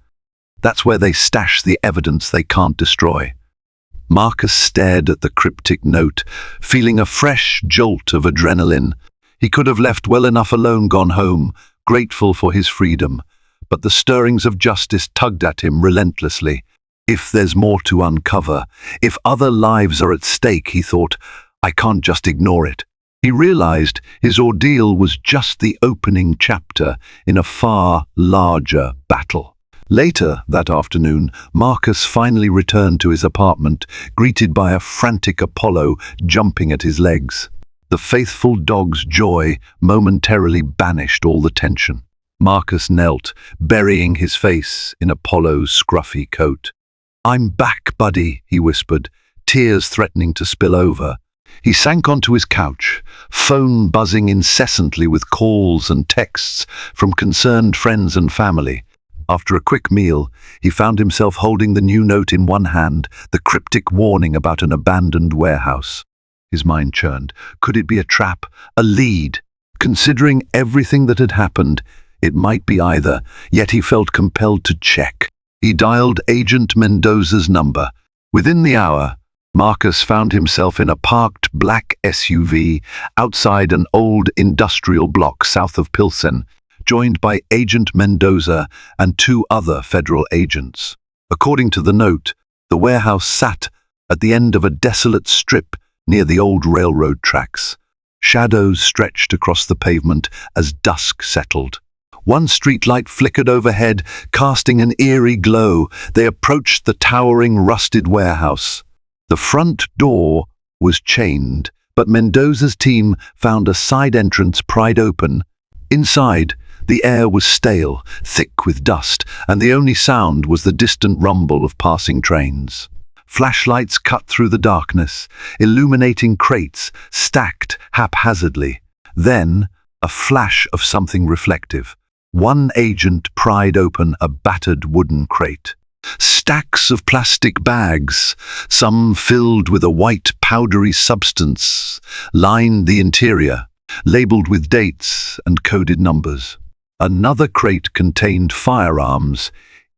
That's where they stash the evidence they can't destroy." Marcus stared at the cryptic note, feeling a fresh jolt of adrenaline. He could have left well enough alone, gone home, grateful for his freedom, but the stirrings of justice tugged at him relentlessly. If there's more to uncover, if other lives are at stake, he thought, I can't just ignore it. He realized his ordeal was just the opening chapter in a far larger battle. Later that afternoon, Marcus finally returned to his apartment, greeted by a frantic Apollo jumping at his legs. The faithful dog's joy momentarily banished all the tension. Marcus knelt, burying his face in Apollo's scruffy coat. "I'm back, buddy," he whispered, tears threatening to spill over. He sank onto his couch, phone buzzing incessantly with calls and texts from concerned friends and family. After a quick meal, he found himself holding the new note in one hand, the cryptic warning about an abandoned warehouse. His mind churned. Could it be a trap, a lead? Considering everything that had happened, it might be either, yet he felt compelled to check. He dialed Agent Mendoza's number. Within the hour, Marcus found himself in a parked black SUV outside an old industrial block south of Pilsen, joined by Agent Mendoza and two other federal agents. According to the note, the The warehouse sat at the end of a desolate strip near the old railroad tracks. Shadows stretched across the pavement as dusk settled. One streetlight flickered overhead, casting an eerie glow. They approached the towering, rusted warehouse. The front door was chained, but Mendoza's team found a side entrance pried open. Inside, the air was stale, thick with dust, and the only sound was the distant rumble of passing trains. Flashlights cut through the darkness, illuminating crates stacked haphazardly. Then, a flash of something reflective. One agent pried open a battered wooden crate. Stacks of plastic bags, some filled with a white powdery substance, lined the interior, labeled with dates and coded numbers. Another crate contained firearms,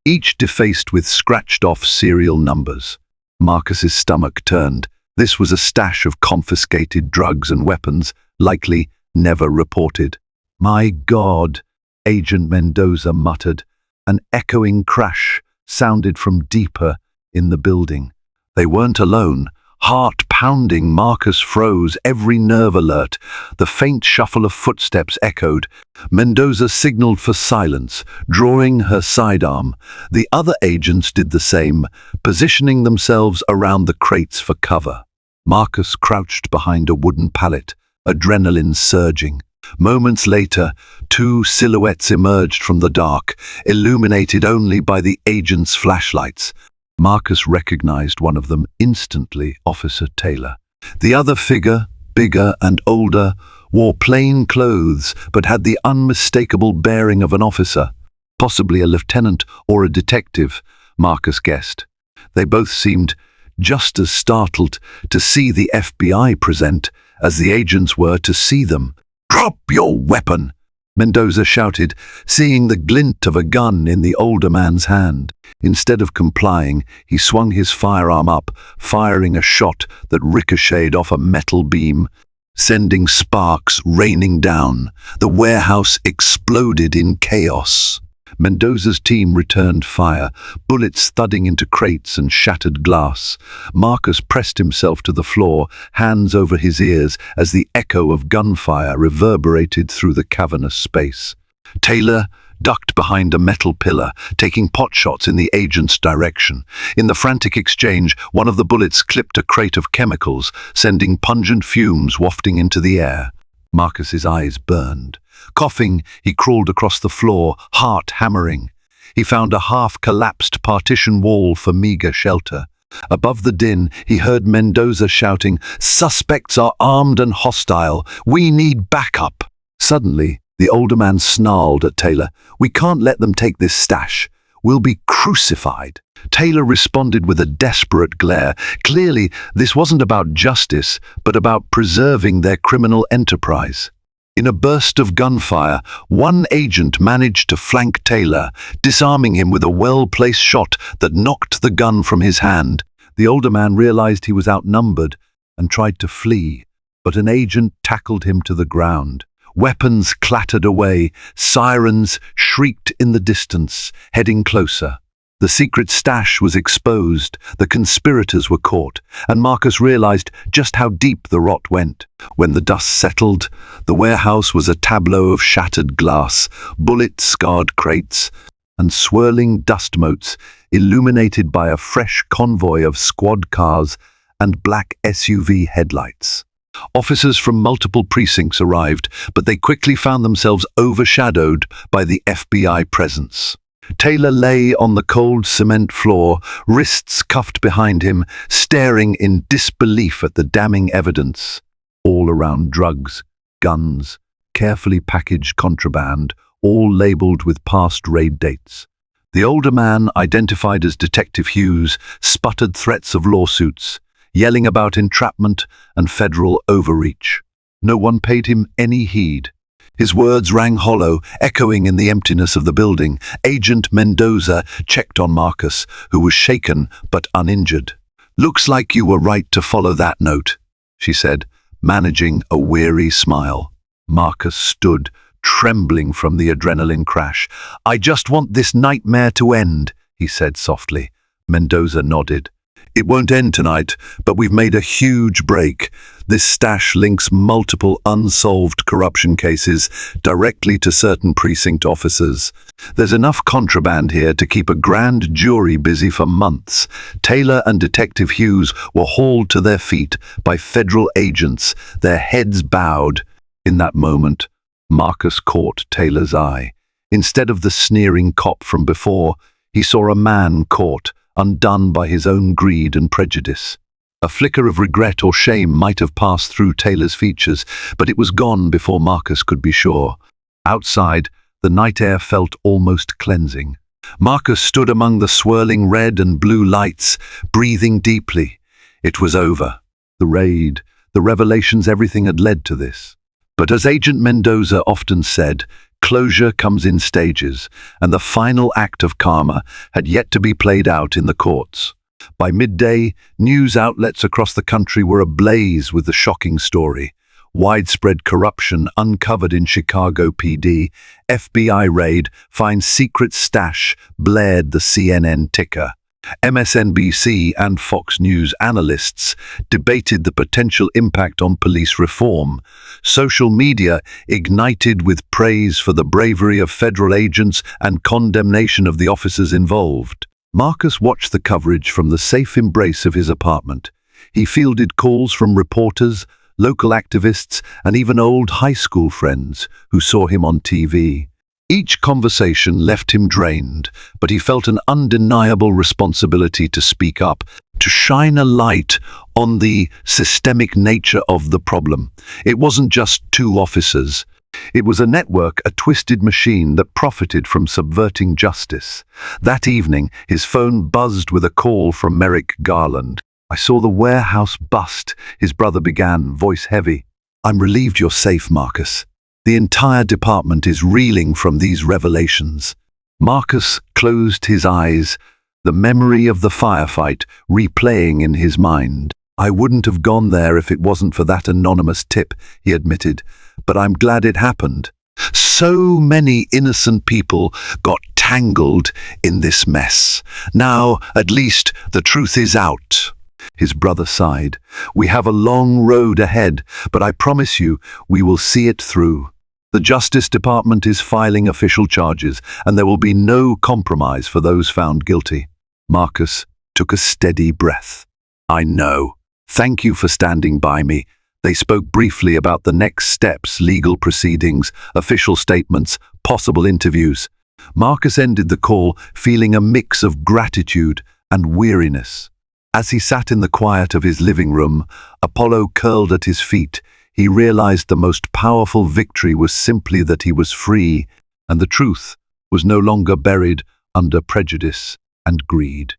each defaced with scratched-off serial numbers. Marcus's stomach turned. This was a stash of confiscated drugs and weapons, likely never reported. "My God," Agent Mendoza muttered. An echoing crash sounded from deeper in the building. They weren't alone. Heart-pounding, Marcus froze, every nerve alert. The faint shuffle of footsteps echoed. Mendoza signaled for silence, drawing her sidearm. The other agents did the same, positioning themselves around the crates for cover. Marcus crouched behind a wooden pallet, adrenaline surging. Moments later, two silhouettes emerged from the dark, illuminated only by the agents' flashlights. Marcus recognized one of them instantly, Officer Taylor. The other figure, bigger and older, wore plain clothes but had the unmistakable bearing of an officer, possibly a lieutenant or a detective, Marcus guessed. They both seemed just as startled to see the FBI present as the agents were to see them. "Drop your weapon!" Mendoza shouted, seeing the glint of a gun in the older man's hand. Instead of complying, he swung his firearm up, firing a shot that ricocheted off a metal beam, sending sparks raining down. The warehouse exploded in chaos. Mendoza's team returned fire, bullets thudding into crates and shattered glass. Marcus pressed himself to the floor, hands over his ears, as the echo of gunfire reverberated through the cavernous space. Taylor ducked behind a metal pillar, taking potshots in the agent's direction. In the frantic exchange, one of the bullets clipped a crate of chemicals, sending pungent fumes wafting into the air. Marcus's eyes burned. Coughing, he crawled across the floor, heart hammering. He found a half-collapsed partition wall for meager shelter. Above the din, he heard Mendoza shouting, "Suspects are armed and hostile. We need backup." Suddenly, the older man snarled at Taylor, "We can't let them take this stash. We'll be crucified." Taylor responded with a desperate glare. Clearly, this wasn't about justice, but about preserving their criminal enterprise. In a burst of gunfire, one agent managed to flank Taylor, disarming him with a well-placed shot that knocked the gun from his hand. The older man realized he was outnumbered and tried to flee, but an agent tackled him to the ground. Weapons clattered away, sirens shrieked in the distance, heading closer. The secret stash was exposed, the conspirators were caught, and Marcus realized just how deep the rot went. When the dust settled, the warehouse was a tableau of shattered glass, bullet-scarred crates, and swirling dust motes illuminated by a fresh convoy of squad cars and black SUV headlights. Officers from multiple precincts arrived, but they quickly found themselves overshadowed by the FBI presence. Taylor lay on the cold cement floor, wrists cuffed behind him, staring in disbelief at the damning evidence. All around drugs, guns, carefully packaged contraband, all labeled with past raid dates. The older man, identified as Detective Hughes, sputtered threats of lawsuits, yelling about entrapment and federal overreach. No one paid him any heed. His words rang hollow, echoing in the emptiness of the building. Agent Mendoza checked on Marcus, who was shaken but uninjured. "Looks like you were right to follow that note," she said, managing a weary smile. Marcus stood, trembling from the adrenaline crash. "I just want this nightmare to end," he said softly. Mendoza nodded. It won't end tonight, but we've made a huge break. This stash links multiple unsolved corruption cases directly to certain precinct officers. There's enough contraband here to keep a grand jury busy for months. Taylor and Detective Hughes were hauled to their feet by federal agents, their heads bowed. In that moment, Marcus caught Taylor's eye. Instead of the sneering cop from before, he saw a man caught, undone by his own greed and prejudice. A flicker of regret or shame might have passed through Taylor's features, but it was gone before Marcus could be sure. Outside, the night air felt almost cleansing. Marcus stood among the swirling red and blue lights, breathing deeply. It was over. The raid, the revelations, everything had led to this. But as Agent Mendoza often said, closure comes in stages, and the final act of karma had yet to be played out in the courts. By midday, news outlets across the country were ablaze with the shocking story. Widespread corruption uncovered in Chicago PD, FBI raid finds secret stash, blared the CNN ticker. MSNBC and Fox News analysts debated the potential impact on police reform. Social media ignited with praise for the bravery of federal agents and condemnation of the officers involved. Marcus watched the coverage from the safe embrace of his apartment. He fielded calls from reporters, local activists, and even old high school friends who saw him on TV. Each conversation left him drained, but he felt an undeniable responsibility to speak up, to shine a light on the systemic nature of the problem. It wasn't just two officers. It was a network, a twisted machine that profited from subverting justice. That evening, his phone buzzed with a call from Merrick Garland. "I saw the warehouse bust," his brother began, voice heavy. "I'm relieved you're safe, Marcus. The entire department is reeling from these revelations." Marcus closed his eyes, the memory of the firefight replaying in his mind. "I wouldn't have gone there if it wasn't for that anonymous tip," he admitted, "but I'm glad it happened. So many innocent people got tangled in this mess. Now, at least, the truth is out." His brother sighed. "We have a long road ahead, but I promise you, we will see it through. The Justice Department is filing official charges, and there will be no compromise for those found guilty." Marcus took a steady breath. "I know. Thank you for standing by me." They spoke briefly about the next steps, legal proceedings, official statements, possible interviews. Marcus ended the call feeling a mix of gratitude and weariness. As he sat in the quiet of his living room, Apollo curled at his feet, he realized the most powerful victory was simply that he was free, and the truth was no longer buried under prejudice and greed.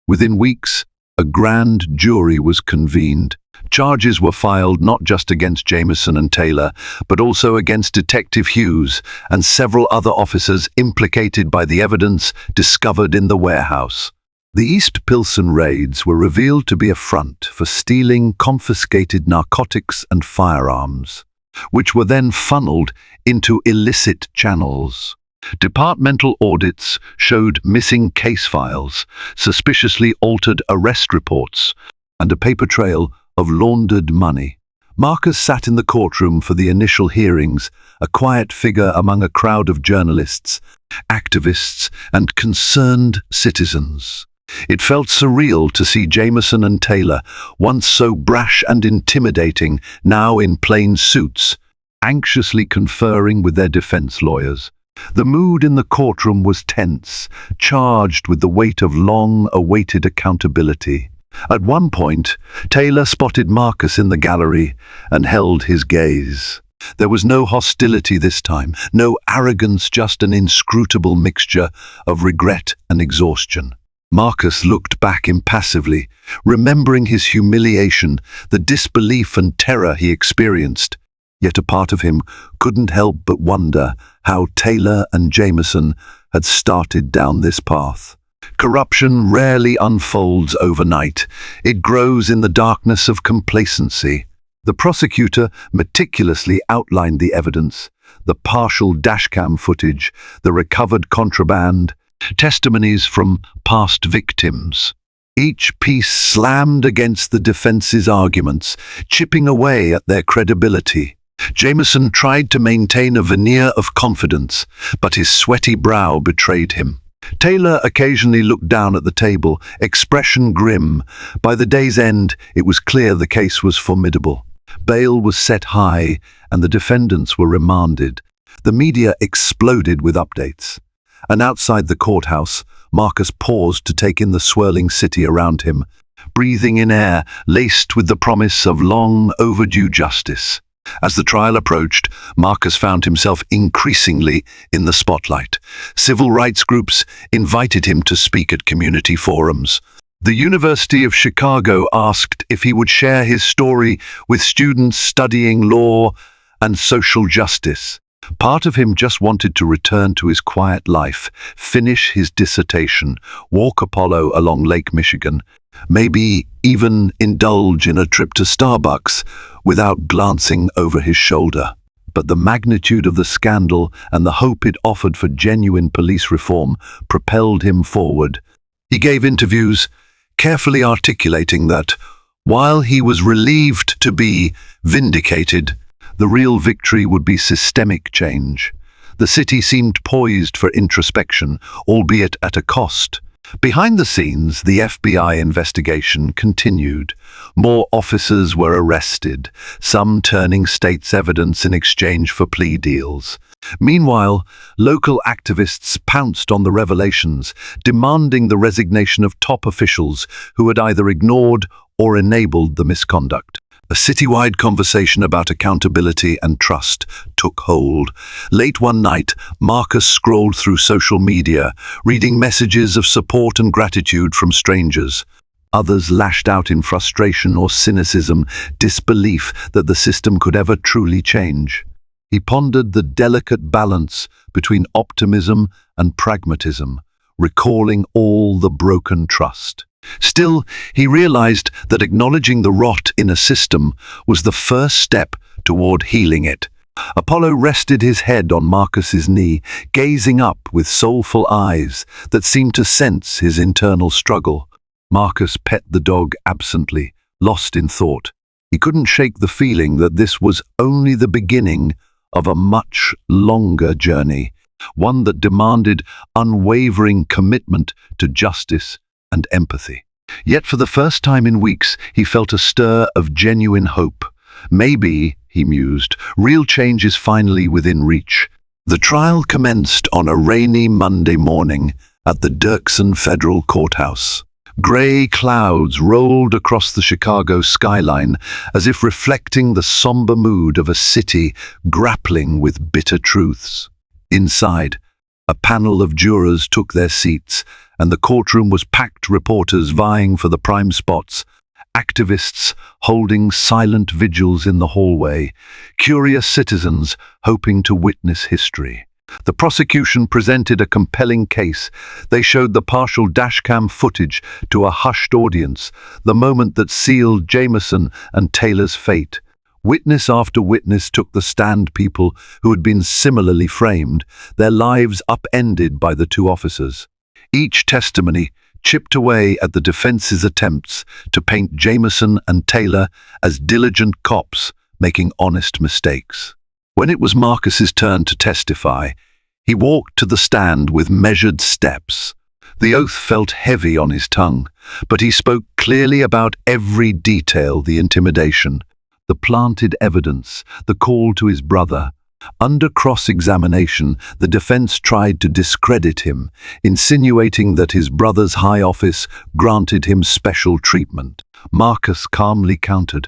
Within weeks, a grand jury was convened. Charges were filed not just against Jameson and Taylor, but also against Detective Hughes and several other officers implicated by the evidence discovered in the warehouse. The East Pilsen raids were revealed to be a front for stealing confiscated narcotics and firearms, which were then funneled into illicit channels. Departmental audits showed missing case files, suspiciously altered arrest reports, and a paper trail of laundered money. Marcus sat in the courtroom for the initial hearings, a quiet figure among a crowd of journalists, activists, and concerned citizens. It felt surreal to see Jameson and Taylor, once so brash and intimidating, now in plain suits, anxiously conferring with their defense lawyers. The mood in the courtroom was tense, charged with the weight of long-awaited accountability. At one point, Taylor spotted Marcus in the gallery and held his gaze. There was no hostility this time, no arrogance, just an inscrutable mixture of regret and exhaustion. Marcus looked back impassively, remembering his humiliation, the disbelief and terror he experienced. Yet a part of him couldn't help but wonder how Taylor and Jameson had started down this path. Corruption rarely unfolds overnight. It grows in the darkness of complacency. The prosecutor meticulously outlined the evidence, the partial dashcam footage, the recovered contraband, testimonies from past victims. each piece slammed against the defense's arguments, chipping away at their credibility. Jameson tried to maintain a veneer of confidence, but his sweaty brow betrayed him. Taylor occasionally looked down at the table, expression grim. By the day's end, it was clear the case was formidable. Bail was set high, and the defendants were remanded. The media exploded with updates. And outside the courthouse, Marcus paused to take in the swirling city around him, breathing in air laced with the promise of long overdue justice. As the trial approached, Marcus found himself increasingly in the spotlight. Civil rights groups invited him to speak at community forums. The University of Chicago asked if he would share his story with students studying law and social justice. Part of him just wanted to return to his quiet life, finish his dissertation, walk Apollo along Lake Michigan, maybe even indulge in a trip to Starbucks without glancing over his shoulder. But the magnitude of the scandal and the hope it offered for genuine police reform propelled him forward. He gave interviews, carefully articulating that, while he was relieved to be vindicated, the real victory would be systemic change. The city seemed poised for introspection, albeit at a cost. Behind the scenes, the FBI investigation continued. More officers were arrested, some turning state's evidence in exchange for plea deals. Meanwhile, local activists pounced on the revelations, demanding the resignation of top officials who had either ignored or enabled the misconduct. A citywide conversation about accountability and trust took hold. Late one night, Marcus scrolled through social media, reading messages of support and gratitude from strangers. Others lashed out in frustration or cynicism, disbelief that the system could ever truly change. He pondered the delicate balance between optimism and pragmatism, recalling all the broken trust. Still, he realized that acknowledging the rot in a system was the first step toward healing it. Apollo rested his head on Marcus's knee, gazing up with soulful eyes that seemed to sense his internal struggle. Marcus pet the dog absently, lost in thought. He couldn't shake the feeling that this was only the beginning of a much longer journey, one that demanded unwavering commitment to justice and empathy. Yet for the first time in weeks, he felt a stir of genuine hope. Maybe, he mused, real change is finally within reach. The trial commenced on a rainy Monday morning at the Dirksen Federal Courthouse. Gray clouds rolled across the Chicago skyline as if reflecting the somber mood of a city grappling with bitter truths. Inside, a panel of jurors took their seats, and the courtroom was packed, reporters vying for the prime spots, activists holding silent vigils in the hallway, curious citizens hoping to witness history. The prosecution presented a compelling case. They showed the partial dashcam footage to a hushed audience, the moment that sealed Jameson and Taylor's fate. Witness after witness took the stand, people who had been similarly framed, their lives upended by the two officers. Each testimony chipped away at the defense's attempts to paint Jameson and Taylor as diligent cops making honest mistakes. When it was Marcus's turn to testify, he walked to the stand with measured steps. The oath felt heavy on his tongue, but he spoke clearly about every detail: the intimidation, the planted evidence, the call to his brother. Under cross-examination, the defense tried to discredit him, insinuating that his brother's high office granted him special treatment. Marcus calmly countered,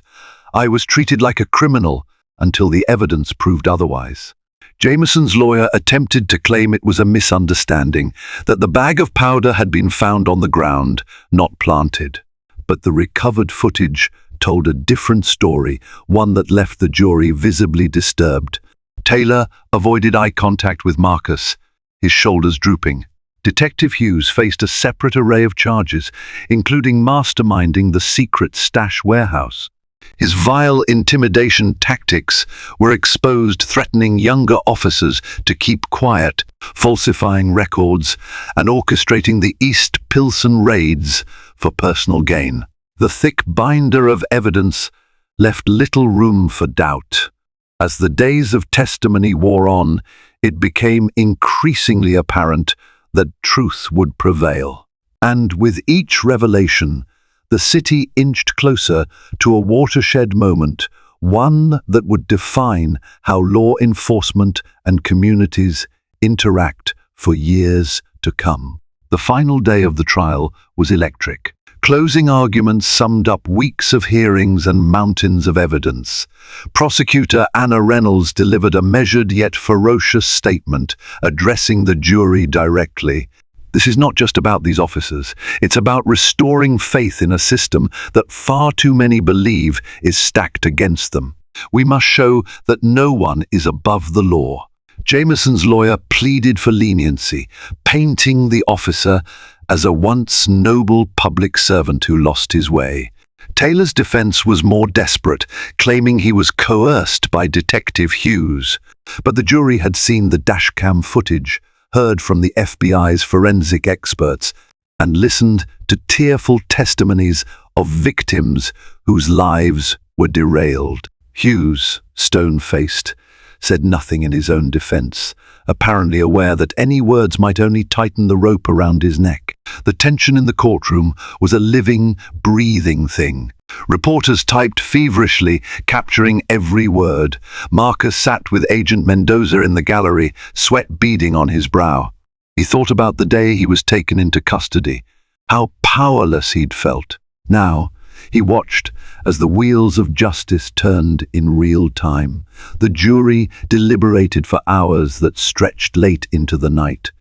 "I was treated like a criminal until the evidence proved otherwise." Jameson's lawyer attempted to claim it was a misunderstanding, that the bag of powder had been found on the ground, not planted. But the recovered footage told a different story, one that left the jury visibly disturbed. Taylor avoided eye contact with Marcus, his shoulders drooping. Detective Hughes faced a separate array of charges, including masterminding the secret stash warehouse. His vile intimidation tactics were exposed, threatening younger officers to keep quiet, falsifying records, and orchestrating the East Pilsen raids for personal gain. The thick binder of evidence left little room for doubt. As the days of testimony wore on, it became increasingly apparent that truth would prevail. And with each revelation, the city inched closer to a watershed moment, one that would define how law enforcement and communities interact for years to come. The final day of the trial was electric. Closing arguments summed up weeks of hearings and mountains of evidence. Prosecutor Anna Reynolds delivered a measured yet ferocious statement, addressing the jury directly. This is not just about these officers. It's about restoring faith in a system that far too many believe is stacked against them. We must show that no one is above the law. Jameson's lawyer pleaded for leniency, painting the officer as a once noble public servant who lost his way. Taylor's defense was more desperate, claiming he was coerced by Detective Hughes. But the jury had seen the dashcam footage, heard from the FBI's forensic experts, and listened to tearful testimonies of victims whose lives were derailed. Hughes, stone-faced, said nothing in his own defense, apparently aware that any words might only tighten the rope around his neck. The tension in the courtroom was a living, breathing thing. Reporters typed feverishly, capturing every word. Marcus sat with Agent Mendoza in the gallery, sweat beading on his brow. He thought about the day he was taken into custody, how powerless he'd felt. Now, he watched as the wheels of justice turned in real time. The jury deliberated for hours that stretched late into the night.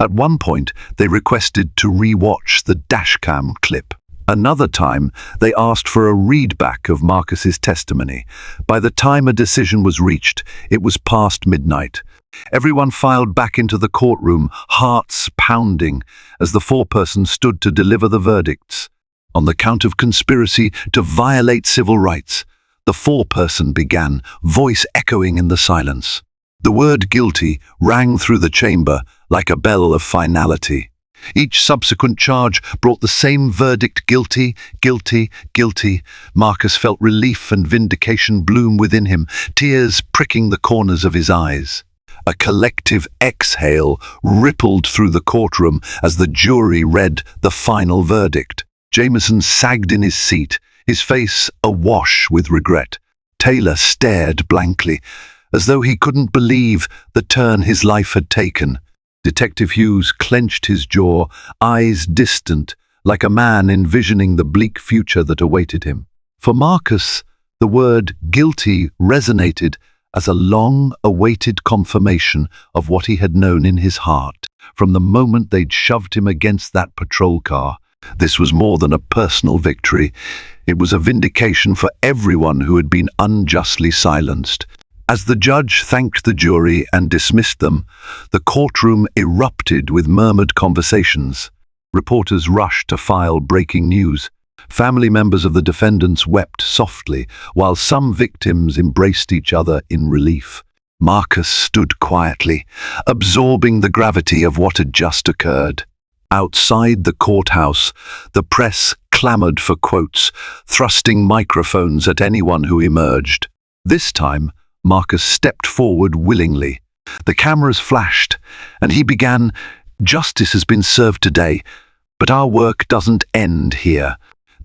At one point, they requested to re-watch the dashcam clip. Another time, they asked for a readback of Marcus's testimony. By the time a decision was reached, it was past midnight. Everyone filed back into the courtroom, hearts pounding, as the foreperson stood to deliver the verdicts. On the count of conspiracy to violate civil rights, the foreperson began, voice echoing in the silence. The word guilty rang through the chamber like a bell of finality. Each subsequent charge brought the same verdict: guilty, guilty, guilty. Marcus felt relief and vindication bloom within him, tears pricking the corners of his eyes. A collective exhale rippled through the courtroom as the jury read the final verdict. Jameson sagged in his seat, his face awash with regret. Taylor stared blankly, as though he couldn't believe the turn his life had taken. Detective Hughes clenched his jaw, eyes distant, like a man envisioning the bleak future that awaited him. For Marcus, the word guilty resonated as a long-awaited confirmation of what he had known in his heart. From the moment they'd shoved him against that patrol car, this was more than a personal victory. It was a vindication for everyone who had been unjustly silenced. As the judge thanked the jury and dismissed them, the courtroom erupted with murmured conversations. Reporters rushed to file breaking news. Family members of the defendants wept softly, while some victims embraced each other in relief. Marcus stood quietly, absorbing the gravity of what had just occurred. Outside the courthouse, the press clamored for quotes, thrusting microphones at anyone who emerged. This time, Marcus stepped forward willingly. The cameras flashed, and he began, "Justice has been served today, but our work doesn't end here.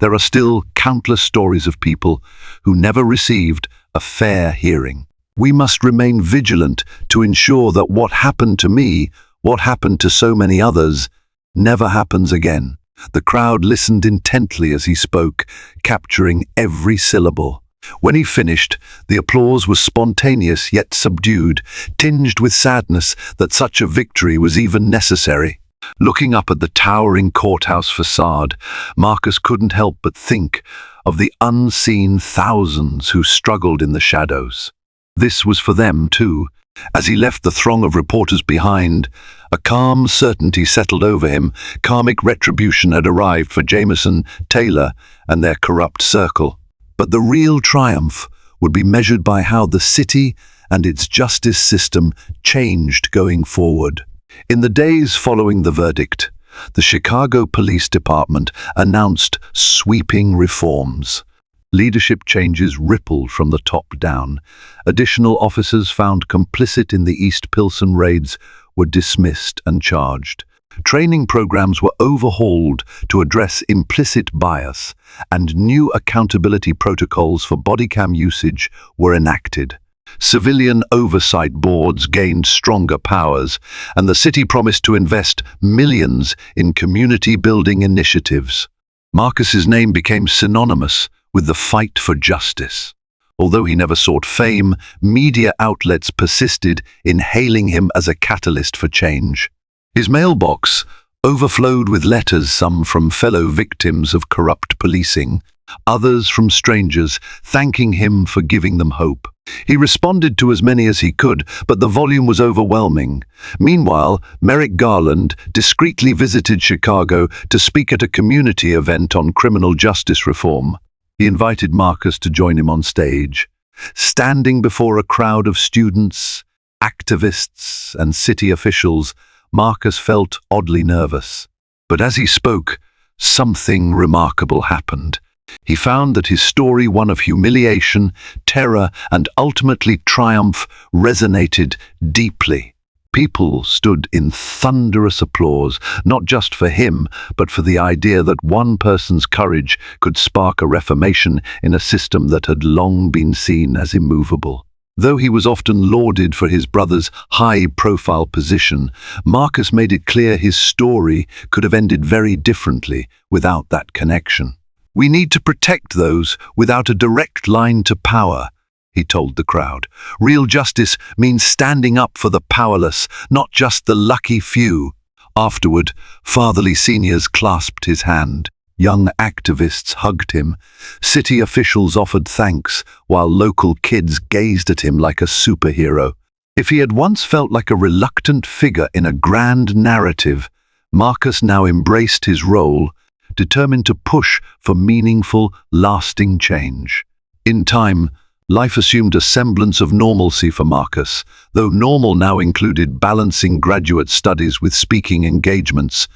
There are still countless stories of people who never received a fair hearing. We must remain vigilant to ensure that what happened to me, what happened to so many others, never happens again." The crowd listened intently as he spoke, capturing every syllable. When he finished, the applause was spontaneous yet subdued, tinged with sadness that such a victory was even necessary. Looking up at the towering courthouse facade, Marcus couldn't help but think of the unseen thousands who struggled in the shadows. This was for them, too. As he left the throng of reporters behind, a calm certainty settled over him. Karmic retribution had arrived for Jameson, Taylor, and their corrupt circle. But the real triumph would be measured by how the city and its justice system changed going forward. In the days following the verdict, the Chicago Police Department announced sweeping reforms. Leadership changes rippled from the top down. Additional officers found complicit in the East Pilsen raids were dismissed and charged. Training programs were overhauled to address implicit bias, and new accountability protocols for bodycam usage were enacted. Civilian oversight boards gained stronger powers, and the city promised to invest millions in community-building initiatives. Marcus's name became synonymous with the fight for justice. Although he never sought fame, media outlets persisted in hailing him as a catalyst for change. His mailbox overflowed with letters, some from fellow victims of corrupt policing, others from strangers, thanking him for giving them hope. He responded to as many as he could, but the volume was overwhelming. Meanwhile, Merrick Garland discreetly visited Chicago to speak at a community event on criminal justice reform. He invited Marcus to join him on stage. Standing before a crowd of students, activists, and city officials, Marcus felt oddly nervous. But as he spoke, something remarkable happened. He found that his story, one of humiliation, terror, and ultimately triumph, resonated deeply. People stood in thunderous applause, not just for him, but for the idea that one person's courage could spark a reformation in a system that had long been seen as immovable. Though he was often lauded for his brother's high-profile position, Marcus made it clear his story could have ended very differently without that connection. "We need to protect those without a direct line to power," he told the crowd. "Real justice means standing up for the powerless, not just the lucky few." Afterward, fatherly seniors clasped his hand. Young activists hugged him. City officials offered thanks, while local kids gazed at him like a superhero. If he had once felt like a reluctant figure in a grand narrative, Marcus now embraced his role, determined to push for meaningful, lasting change. In time, life assumed a semblance of normalcy for Marcus, though normal now included balancing graduate studies with speaking engagements,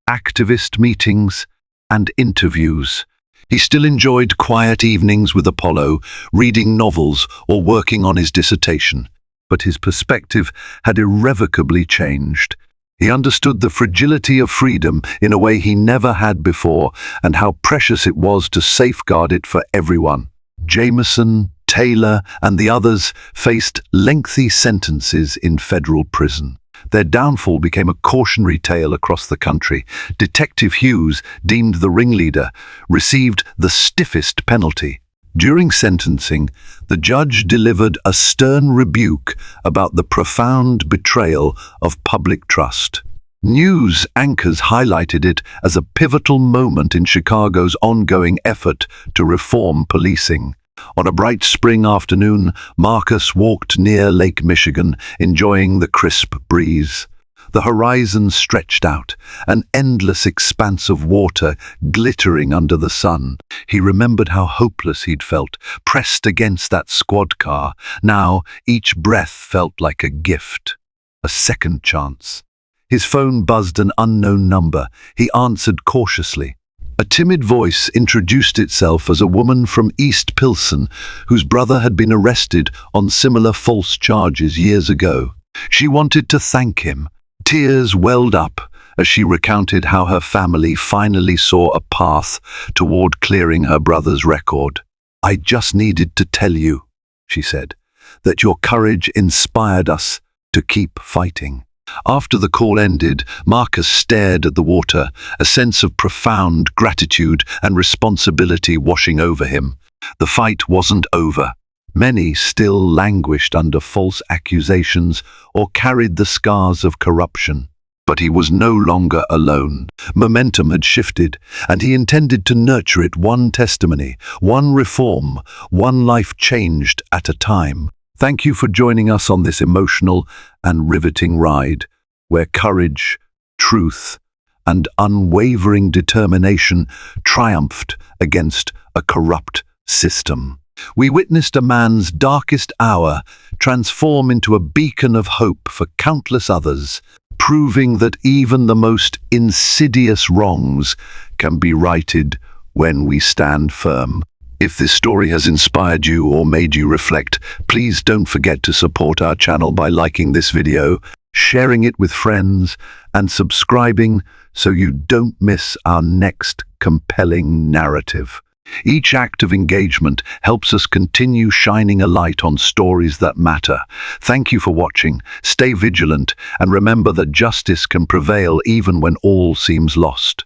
activist meetings, and interviews. He still enjoyed quiet evenings with Apollo, reading novels or working on his dissertation. But his perspective had irrevocably changed. He understood the fragility of freedom in a way he never had before, and how precious it was to safeguard it for everyone. Jameson, Taylor, and the others faced lengthy sentences in federal prison. Their downfall became a cautionary tale across the country. Detective Hughes, deemed the ringleader, received the stiffest penalty. During sentencing, the judge delivered a stern rebuke about the profound betrayal of public trust. News anchors highlighted it as a pivotal moment in Chicago's ongoing effort to reform policing. On a bright spring afternoon, Marcus walked near Lake Michigan, enjoying the crisp breeze. The horizon stretched out, an endless expanse of water glittering under the sun. He remembered how hopeless he'd felt, pressed against that squad car. Now, each breath felt like a gift, a second chance. His phone buzzed an unknown number. He answered cautiously. A timid voice introduced itself as a woman from East Pilsen, whose brother had been arrested on similar false charges years ago. She wanted to thank him. Tears welled up as she recounted how her family finally saw a path toward clearing her brother's record. "I just needed to tell you," she said, "that your courage inspired us to keep fighting." After the call ended, Marcus stared at the water, a sense of profound gratitude and responsibility washing over him. The fight wasn't over. Many still languished under false accusations or carried the scars of corruption. But he was no longer alone. Momentum had shifted, and he intended to nurture it, one testimony, one reform, one life changed at a time. Thank you for joining us on this emotional and riveting ride, where courage, truth, and unwavering determination triumphed against a corrupt system. We witnessed a man's darkest hour transform into a beacon of hope for countless others, proving that even the most insidious wrongs can be righted when we stand firm. If this story has inspired you or made you reflect, please don't forget to support our channel by liking this video, sharing it with friends, and subscribing so you don't miss our next compelling narrative. Each act of engagement helps us continue shining a light on stories that matter. Thank you for watching, stay vigilant, and remember that justice can prevail even when all seems lost.